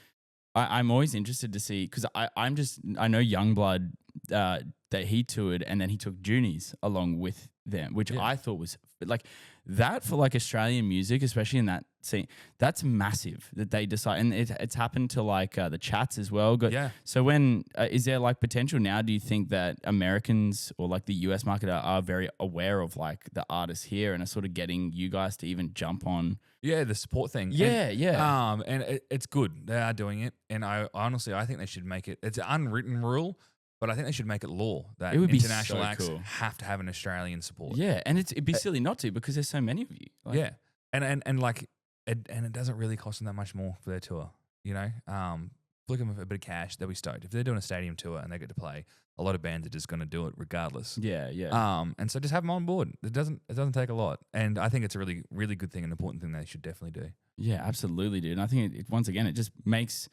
I'm always interested to see, because I know Youngblood that he toured, and then he took Junies along with them, which I thought was like that for like Australian music, especially in that scene. That's massive that they decide, and it's happened to like the Chats as well. So when is there like potential now? Do you think that Americans or like the US market are very aware of like the artists here and are sort of getting you guys to even jump on? Yeah, the support thing. And it's good. They are doing it, and I honestly think they should make it. It's an unwritten rule. But I think they should make it law that international acts have to have an Australian support. Yeah, and it'd be silly not to, because there's so many of you. Like, and like it doesn't really cost them that much more for their tour. Flick them a bit of cash, they'll be stoked. If they're doing a stadium tour and they get to play, a lot of bands are just going to do it regardless. And so just have them on board. It doesn't take a lot, and I think it's a really, really good thing, an important thing they should definitely do. Yeah, absolutely, dude. And I think once again, it just makes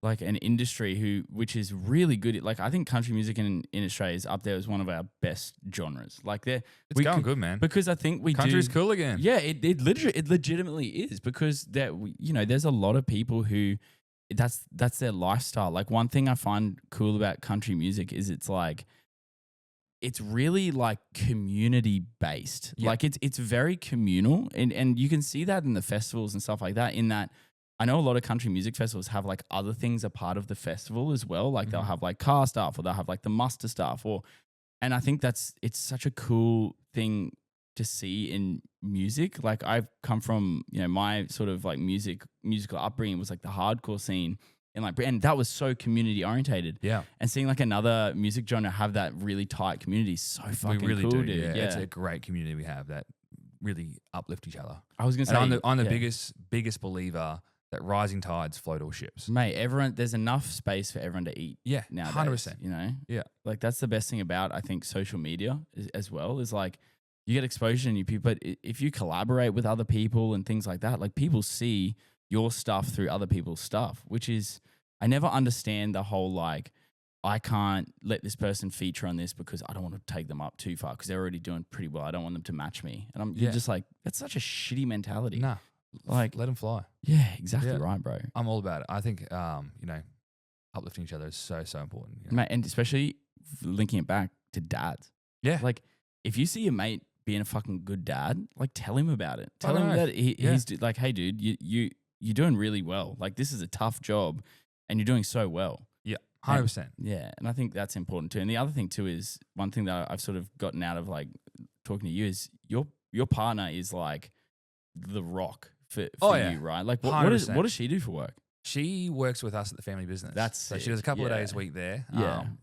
like an industry which is really good. Like I think country music in Australia is up there as one of our best genres. Like it's going good, man. Because I think country's cool again. Yeah, it legitimately is, because there's a lot of people who that's their lifestyle. Like one thing I find cool about country music is it's really like community based. Like it's very communal, and you can see that in the festivals and stuff like that. In that, I know a lot of country music festivals have like other things a part of the festival as well. Like they'll have like car stuff, or they'll have like the muster stuff, and I think it's such a cool thing to see in music. Like I've come from, my sort of like musical upbringing was like the hardcore scene, and that was so community orientated. Yeah. And seeing like another music genre have that really tight community is so fucking cool, dude. Yeah. It's a great community we have that really uplift each other. I was going to say, I'm the biggest believer that rising tides float all ships. Mate, there's enough space for everyone to eat. Yeah, nowadays, 100%. Yeah, like that's the best thing about, I think, social media as well, is like you get exposure to new people. But if you collaborate with other people and things like that, like people see your stuff through other people's stuff, which is, I never understand the whole like, I can't let this person feature on this because I don't want to take them up too far because they're already doing pretty well. I don't want them to match me. And you're just like, that's such a shitty mentality. Nah. Like, let them fly. Yeah, exactly right, bro. I'm all about it. I think, uplifting each other is so, so important. Mate, and especially linking it back to dads. Yeah. Like, if you see your mate being a fucking good dad, like, tell him about it. Tell him that he's like, hey, dude, you're doing really well. Like, this is a tough job and you're doing so well. Yeah, 100%. Yeah, and I think that's important too. And the other thing too is, one thing that I've sort of gotten out of like talking to you is you're your partner is like the rock for you, right? Like what does she do for work? She works with us at the family business. So she does a couple of days a week there,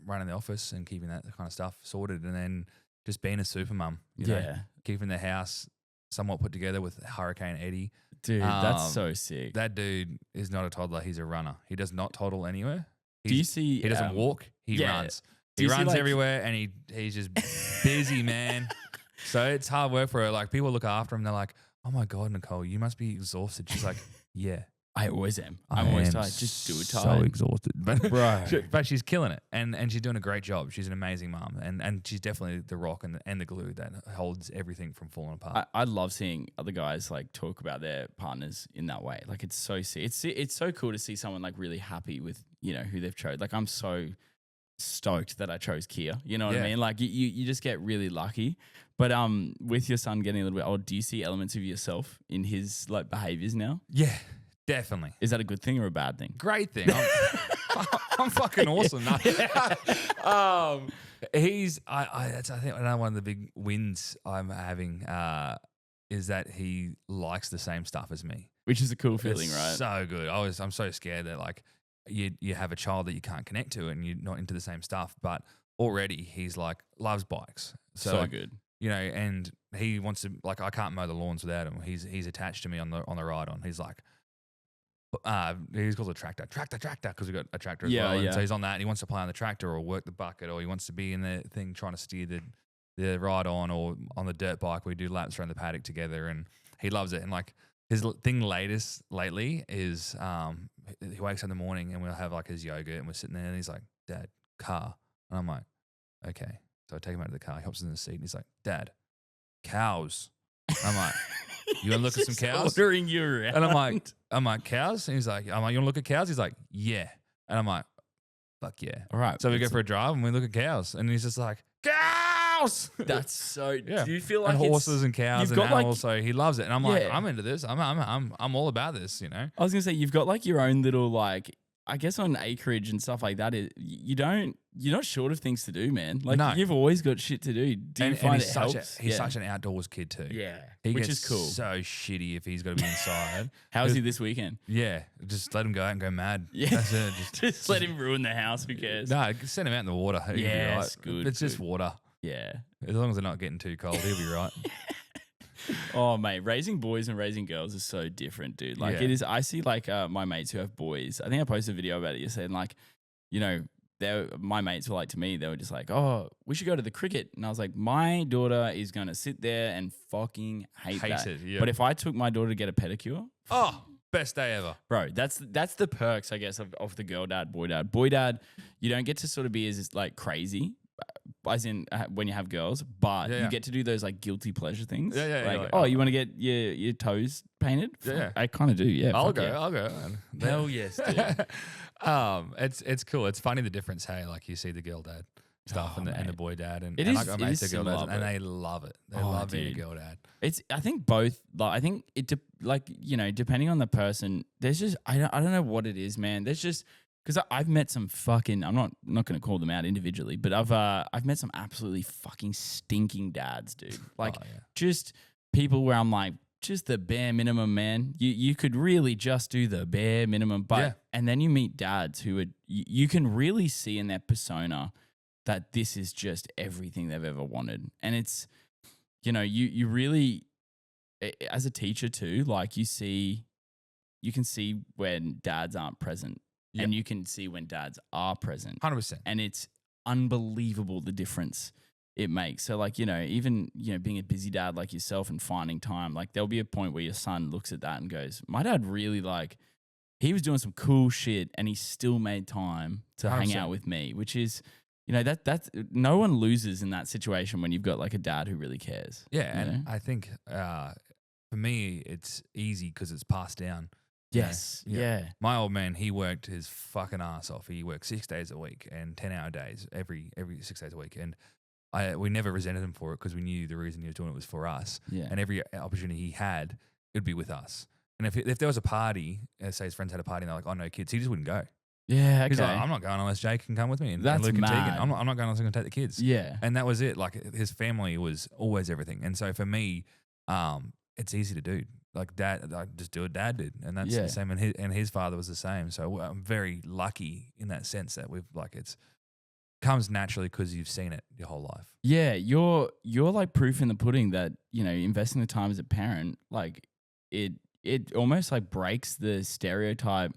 running the office and keeping that kind of stuff sorted, and then just being a super mum, you know, keeping the house somewhat put together with Hurricane Eddie. Dude, that's so sick. That dude is not a toddler. He's a runner. He does not toddle anywhere. He doesn't walk. He runs. He runs everywhere, and he's just busy, man. So it's hard work for her. Like, people look after him. They're like, oh my God, Nicole, you must be exhausted. She's like, yeah. I always am. I'm always tired. Just do it tired. So exhausted. But she's killing it. And she's doing a great job. She's an amazing mom. And she's definitely the rock and the glue that holds everything from falling apart. I love seeing other guys like talk about their partners in that way. Like, it's so sick. It's so cool to see someone like really happy with, you know, who they've chose. Like, I'm so stoked that I chose Kia. You know what I mean? Like, you just get really lucky. But with your son getting a little bit old, do you see elements of yourself in his like behaviors now? Yeah. Definitely. Is that a good thing or a bad thing? Great thing. I'm fucking awesome. He's I think another one of the big wins I'm having is that he likes the same stuff as me, which is a cool feeling, right? So good. I'm so scared that like you have a child that you can't connect to and you're not into the same stuff, but already he's like loves bikes. So like, good. You know, and he wants to, like, I can't mow the lawns without him. He's attached to me on the ride on. He's like, he's called a tractor, because we got a tractor as well. And so he's on that and he wants to play on the tractor or work the bucket, or he wants to be in the thing trying to steer the ride on, or on the dirt bike. We do laps around the paddock together and he loves it. And like his thing lately is he wakes up in the morning and we'll have like his yogurt and we're sitting there and he's like, Dad, car. And I'm like, okay. So I take him out of the car. He hops in the seat and he's like, Dad, cows. I'm like, you want to look at some cows? Ordering you around. And I'm like, cows? And he's like, you want to look at cows? He's like, yeah. And I'm like, fuck yeah. All right. So we go for a drive and we look at cows. And he's just like, cows! That's so, do you feel like and horses and cows and animals, like, so he loves it. And I'm like, I'm into this. I'm all about this, you know? I was going to say, you've got like your own little like, I guess on acreage and stuff like that, you're not short of things to do, man. Like you've always got shit to do. Do you find it helps? He's such an outdoors kid too. Yeah, which is cool. So shitty if he's got to be inside. How's he this weekend? Yeah, just let him go out and go mad. Yeah, that's it. Just let him ruin the house. Who cares? No, send him out in the water. Yeah, right. good. It's just water. Yeah, as long as they're not getting too cold, he'll be right. Oh mate, raising boys and raising girls is so different, dude. Like it is. I see like my mates who have boys. I think I posted a video about it yesterday. And like, you know, my mates were like to me, they were just like, "Oh, we should go to the cricket." And I was like, "My daughter is gonna sit there and fucking hate that." It, yeah. But if I took my daughter to get a pedicure, best day ever, bro. That's the perks, I guess, of the girl dad, boy dad. Boy dad, you don't get to sort of be as like crazy. As in when you have girls, but you get to do those like guilty pleasure things. You want to get your toes painted? Yeah. I kind of do. Yeah, I'll go. Hell yes, dude. It's cool. It's funny the difference. Hey, like you see the girl dad stuff and the boy dad, and I got mates that girl dads, and they love it. They love being a girl dad. I think both. Like I think it depending on the person. There's just I don't know what it is, man. There's just. Because I've met some fucking, I'm not going to call them out individually, but I've met some absolutely fucking stinking dads, dude. Like just people where I'm like, just the bare minimum, man. You could really just do the bare minimum, but and then you meet dads who are you can really see in their persona that this is just everything they've ever wanted, and it's you really as a teacher too, like you can see when dads aren't present. Yep. And you can see when dads are present. 100%. And it's unbelievable the difference it makes. So like, even, being a busy dad like yourself and finding time, like there'll be a point where your son looks at that and goes, my dad really like, he was doing some cool shit and he still made time to 100%. Hang out with me, which is, that's no one loses in that situation when you've got like a dad who really cares. Yeah. And I think for me, it's easy because it's passed down. Yes. Yeah. My old man, he worked his fucking ass off. He worked 6 days a week and 10-hour days every 6 days a week. And we never resented him for it because we knew the reason he was doing it was for us. Yeah. And every opportunity he had, it would be with us. And if there was a party, say his friends had a party and they're like, oh, no kids, he just wouldn't go. Yeah, okay. He's like, I'm not going unless Jake can come with me. And that's Luke mad. And Tegan. I'm not going unless I can take the kids. Yeah. And that was it. Like his family was always everything. And so for me, it's easy to do. Like dad, I just do what dad did, and that's the same. And his father was the same. So I'm very lucky in that sense that we've like it's comes naturally because you've seen it your whole life. Yeah, you're like proof in the pudding that, you know, investing the time as a parent, like it almost like breaks the stereotype.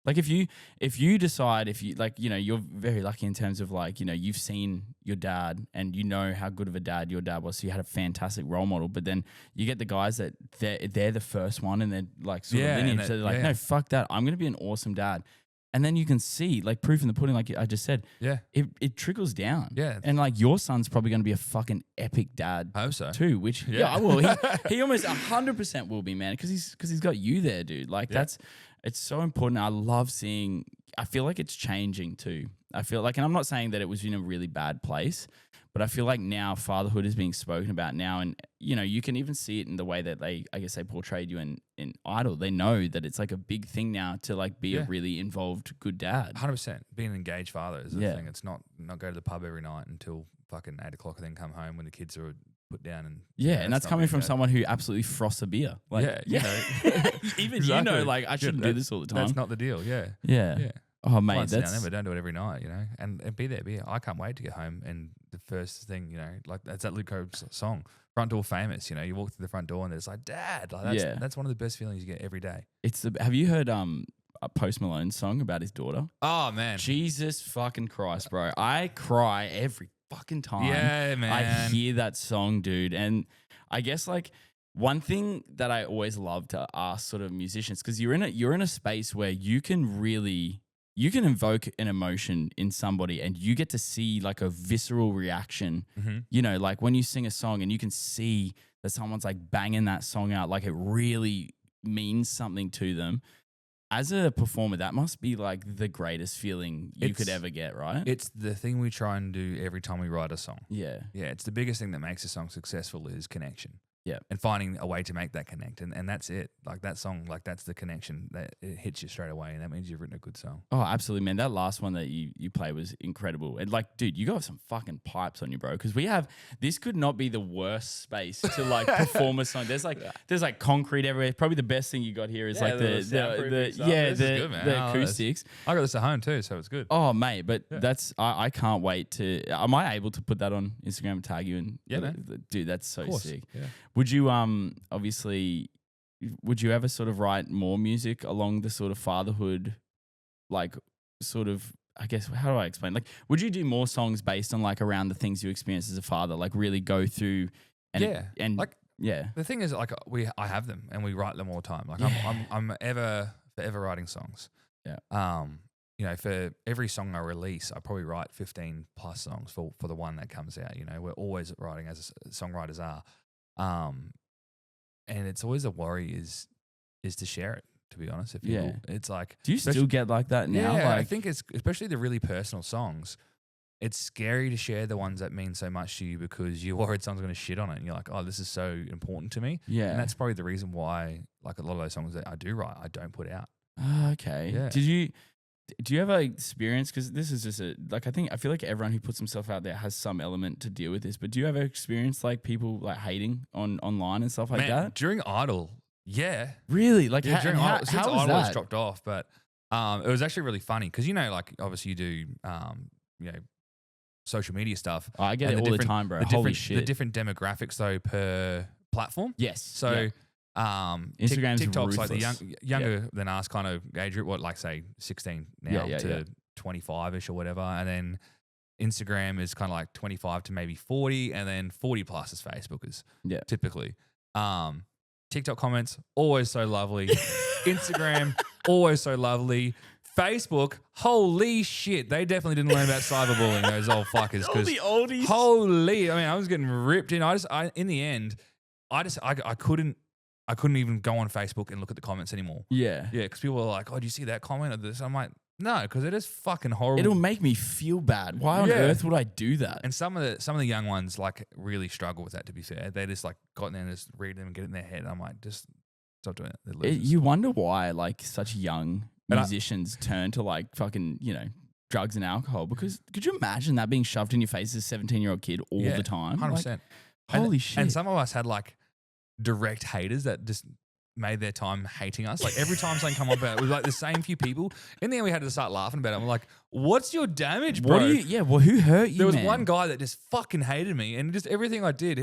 Like if you decide, if you like, you know, you're very lucky in terms of like, you know, you've seen your dad and you know how good of a dad your dad was, so you had a fantastic role model. But then you get the guys that they're the first one and they're like sort of lineage, so they're like, no, fuck that, I'm gonna be an awesome dad. And then you can see, like, proof in the pudding, like I just said. Yeah. It trickles down. Yeah. And, like, your son's probably going to be a fucking epic dad. I hope so. Too, which, well, he almost 100% will be, man, because he's got you there, dude. Like, it's so important. I love seeing, I feel like it's changing, too. I feel like, and I'm not saying that it was in a really bad place, but I feel like now fatherhood is being spoken about now. And, you know, you can even see it in the way that they portrayed you in Idol. They know that it's like a big thing now to like be a really involved, good dad. 100%. Being an engaged father is the thing. It's not go to the pub every night until fucking 8 o'clock and then come home when the kids are put down. And and that's coming from someone who absolutely froths a beer. Like, you know, even exactly. You know, like I shouldn't do this all the time. That's not the deal. Yeah. Oh, mate, that's never. Don't do it every night, you know, and be there. I can't wait to get home. And the first thing, you know, like that's that Luke Combs song, Front Door Famous. You know, you walk through the front door and it's like, Dad. Like that's one of the best feelings you get every day. Have you heard a Post Malone's song about his daughter? Oh man, Jesus fucking Christ, bro! I cry every fucking time. Yeah, man. I hear that song, dude, and I guess like. One thing that I always love to ask sort of musicians, because you're in a space where you can invoke an emotion in somebody and you get to see like a visceral reaction, you know, like when you sing a song and you can see that someone's like banging that song out, like it really means something to them. As a performer, that must be like the greatest feeling you could ever get, right? It's the thing we try and do every time we write a song. Yeah. Yeah, it's the biggest thing that makes a song successful is connection. Yeah. And finding a way to make that connect. And that's it. Like that song, like that's the connection that it hits you straight away. And that means you've written a good song. Oh, absolutely, man. That last one that you played was incredible. And like, dude, you got some fucking pipes on you, bro. Because this could not be the worst space to like perform a song. There's like concrete everywhere. Probably the best thing you got here is like the acoustics. I got this at home too, so it's good. Oh, mate. But that's, I can't wait to, am I able to put that on Instagram and tag you? And man. Dude, that's so sick. Yeah. Would you obviously ever sort of write more music along the sort of fatherhood, like sort of, I guess, how do I explain? Like, would you do more songs based on like around the things you experienced as a father, like really go through and the thing is like I have them and we write them all the time. Like I'm forever writing songs. Yeah. You know, for every song I release, I probably write 15 plus songs for the one that comes out. You know, we're always writing as songwriters are. And it's always a worry is to share it, to be honest. If you, it's like, do you still get like that now? Yeah, like, I think it's especially the really personal songs. It's scary to share the ones that mean so much to you because you're worried someone's going to shit on it, and you're like, oh, this is so important to me. Yeah, and that's probably the reason why, like a lot of those songs that I do write, I don't put out. Okay. Yeah. Do you ever experience, because this is just I feel like everyone who puts himself out there has some element to deal with this, but do you ever experience like people like hating online and stuff like that? During Idol, yeah. Really? Like during Idol, since how was Idol that? has dropped off, but it was actually really funny because, you know, like obviously you do, you know, social media stuff. Oh, I get it all the time, bro. Holy shit. The different demographics though per platform. Yes. So Instagram's TikTok's ruthless. like the younger than us kind of age group, what, like say 16 now to 25-ish or whatever. And then Instagram is kind of like 25 to maybe 40, and then 40 plus is Facebookers. Yeah. Typically. TikTok comments, always so lovely. Instagram, always so lovely. Facebook, holy shit. They definitely didn't learn about cyberbullying, those old fuckers. All the oldies. Holy, I mean, I was getting ripped in. In the end, I couldn't even go on Facebook and look at the comments anymore. Yeah. Yeah, because people were like, oh, do you see that comment or this? I'm like, no, because it is fucking horrible. It'll make me feel bad. Why on earth would I do that? And some of the young ones like really struggle with that, to be fair. They just like got in there and just read them and get it in their head. I'm like, just stop doing it. You wonder why like such young musicians turn to like fucking, you know, drugs and alcohol, because could you imagine that being shoved in your face as a 17-year-old kid all the time? 100%. Like, holy shit. And some of us had like direct haters that just made their time hating us. Like every time something come up about it, it was like the same few people. In the end, we had to start laughing about it. I'm like, what's your damage, bro? Who hurt you, There was man? one guy that just fucking hated me, and just everything I did,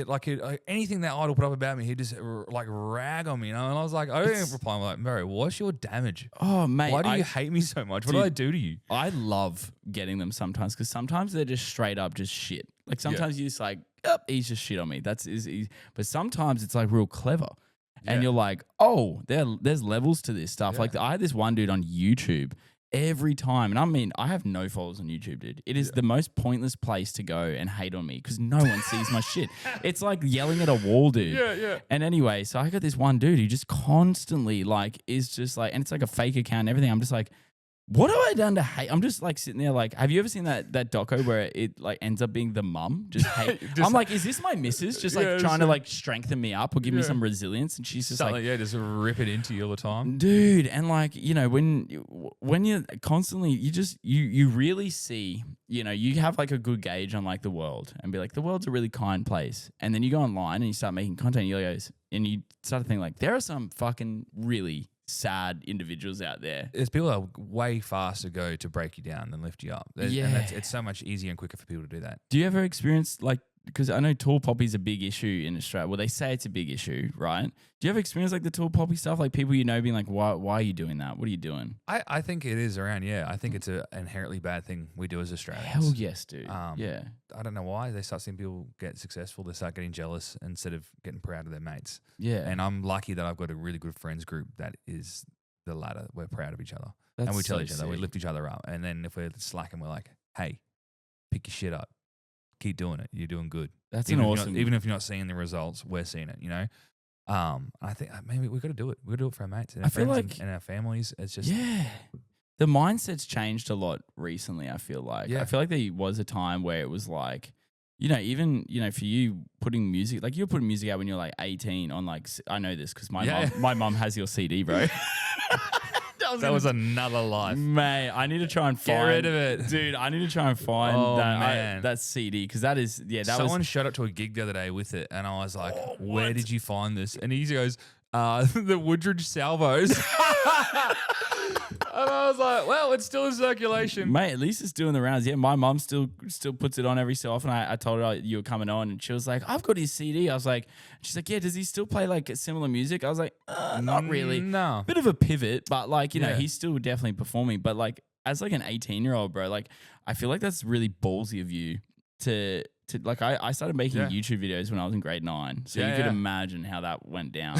anything that idol put up about me, he'd just like rag on me, And I was like, I didn't even reply. I'm like, bro, what's your damage? Oh, mate. Why do you hate me so much? What did I do to you? I love getting them sometimes because sometimes they're just straight up just shit. Like sometimes you're just like, he's just shit on me. That's easy. But sometimes it's like real clever. And you're like, oh, there's levels to this stuff. Yeah. Like I had this one dude on YouTube every time. And I mean, I have no followers on YouTube, dude. It is the most pointless place to go and hate on me because no one sees my shit. It's like yelling at a wall, dude. Yeah. And anyway, so I got this one dude who just constantly like is just like, and it's like a fake account and everything. I'm just like, what have I done to hate? I'm just like sitting there like, have you ever seen that doco where it like ends up being the mum? Just hate. I'm like, is this my missus? Just like trying to like strengthen me up or give me some resilience? And she's just like, just rip it into you all the time. Dude. And like, you know, when you're constantly, you really see, you know, you have like a good gauge on like the world and be like, the world's a really kind place. And then you go online and you start making content and you start to think like, there are some fucking really sad individuals out there. There's people that are way faster go to break you down than lift you up. And it's so much easier and quicker for people to do that. Do you ever experience like, because I know tall poppy's a big issue in Australia. Well, they say it's a big issue, right? Do you ever experience like the tall poppy stuff? Like people you know being like, why are you doing that? What are you doing? I think it is around, I think it's an inherently bad thing we do as Australians. Hell yes, dude. Yeah. I don't know why. They start seeing people get successful. They start getting jealous instead of getting proud of their mates. Yeah. And I'm lucky that I've got a really good friends group that is the latter. We're proud of each other. And we tell each other, we lift each other up. And then if we're slacking, we're like, hey, pick your shit up. Keep doing it. You're doing good. That's even if you're not seeing the results, we're seeing it, you know? I think maybe we've got to do it. We've got to do it for our mates and our friends and our families. It's just... Yeah. The mindset's changed a lot recently, I feel like. Yeah. I feel like there was a time where it was like, you know, even, you know, for you putting music, like you were putting music out when you're like 18 on like, I know this because my mom has your CD, bro. That was another life. Mate, I need to try and find... Get rid of it. Dude, I need to try and find that CD because that is... Yeah, Someone showed up to a gig the other day with it and I was like, where did you find this? And he goes, the Woodridge Salvos. And I was like, well, it's still in circulation. Mate, at least it's doing the rounds. Yeah, my mom still puts it on every so often. I told her you were coming on and she was like, I've got his CD. I was like, she's like, yeah, does he still play like similar music? I was like, not really. No. Bit of a pivot, but like, you know, he's still definitely performing. But like, as like an 18-year-old, bro, like, I feel like that's really ballsy of you to like, I started making YouTube videos when I was in grade 9. So you could imagine how that went down,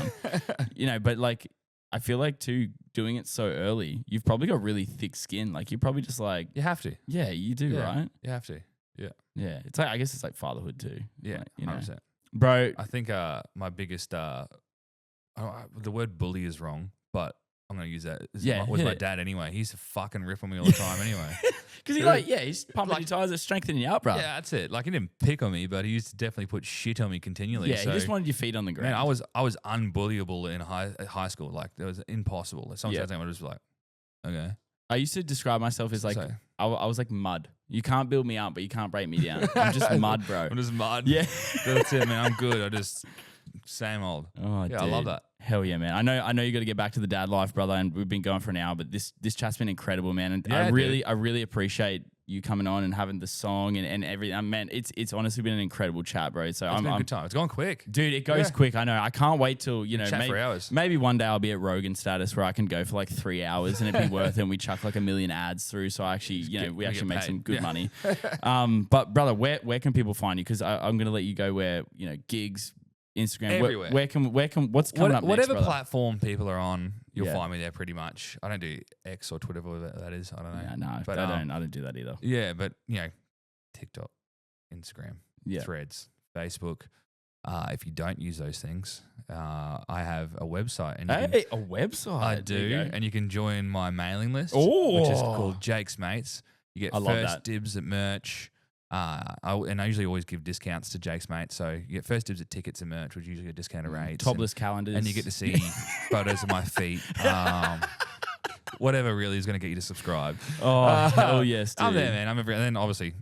you know, but like, I feel like too, doing it so early, you've probably got really thick skin. Like you're probably just like... You have to. Yeah, you do, right? You have to. Yeah. Yeah. It's like, I guess it's like fatherhood too. Yeah, like, you know. 100%. Bro. I think my biggest... the word bully is wrong, but I'm going to use that. With my dad anyway. He used to fucking rip on me all the time anyway. Because he's pumping your tires and strengthening you up, bro. Yeah, that's it. Like he didn't pick on me, but he used to definitely put shit on me continually. Yeah, he just wanted your feet on the ground. Man, I was unbullyable in high school. Like it was impossible. If someone said something, I was like, okay. I used to describe myself as like, I was like mud. You can't build me up, but you can't break me down. I'm just mud, bro. I'm just mud. Yeah. That's it, man. I'm good. I just... Same old. Oh, yeah, dude. I love that. Hell yeah, man. I know you got to get back to the dad life, brother, and we've been going for an hour, but this chat's been incredible, man. And I really appreciate you coming on and having the song and everything. Man, it's honestly been an incredible chat, bro. So it's been a good time. It's going quick. Dude, it goes quick. I know. I can't wait till, you know, chat for hours. Maybe one day I'll be at Rogan status where I can go for like 3 hours and it'd be worth it and we chuck like 1 million ads through. So I actually, we actually make some good money. But brother, where can people find you? Because I'm going to let you go where, you know, gigs, Instagram, everywhere. Where can what's coming up next, whatever brother? Platform people are on, you'll find me there pretty much. I don't do X or Twitter, whatever that is. I don't know. Yeah, no, but I don't do that either. Yeah, but you know, TikTok, Instagram, Threads, Facebook. If you don't use those things, I have a website. And a website? I do, and you can join my mailing list, which is called Jake's Mates. You get first dibs at merch. I usually always give discounts to Jake's Mates, so you get first dibs at tickets and merch, which is usually a discounted rate. Topless calendars. And you get to see photos of my feet. Whatever really is going to get you to subscribe. Oh, hell yes, dude. I'm there, man. I'm everywhere. And then obviously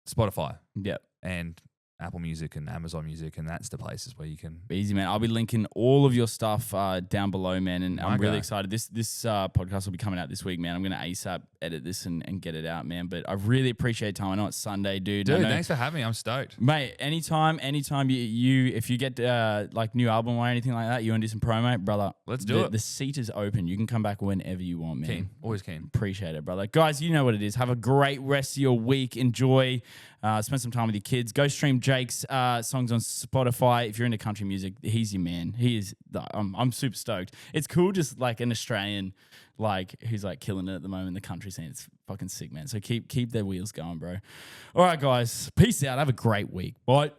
Spotify. Yep. And Apple Music and Amazon Music, and that's the places where you can. Easy, man. I'll be linking all of your stuff down below, man, and I'm really excited. This podcast will be coming out this week, man. I'm going to ASAP edit this and get it out, man. But I really appreciate your time. I know it's Sunday, dude. Thanks for having me. I'm stoked. Mate, anytime you if you get like new album or anything like that, you want to do some promo, brother, let's do it. The seat is open. You can come back whenever you want, man. Keen. Always keen. Appreciate it, brother. Guys, you know what it is. Have a great rest of your week. Enjoy. Spend some time with your kids. Go stream Jake's songs on Spotify. If you're into country music, he's your man. He is. I'm super stoked. It's cool, just like an Australian, like who's like killing it at the moment in the country scene. It's fucking sick, man. So keep their wheels going, bro. All right, guys. Peace out. Have a great week. Bye.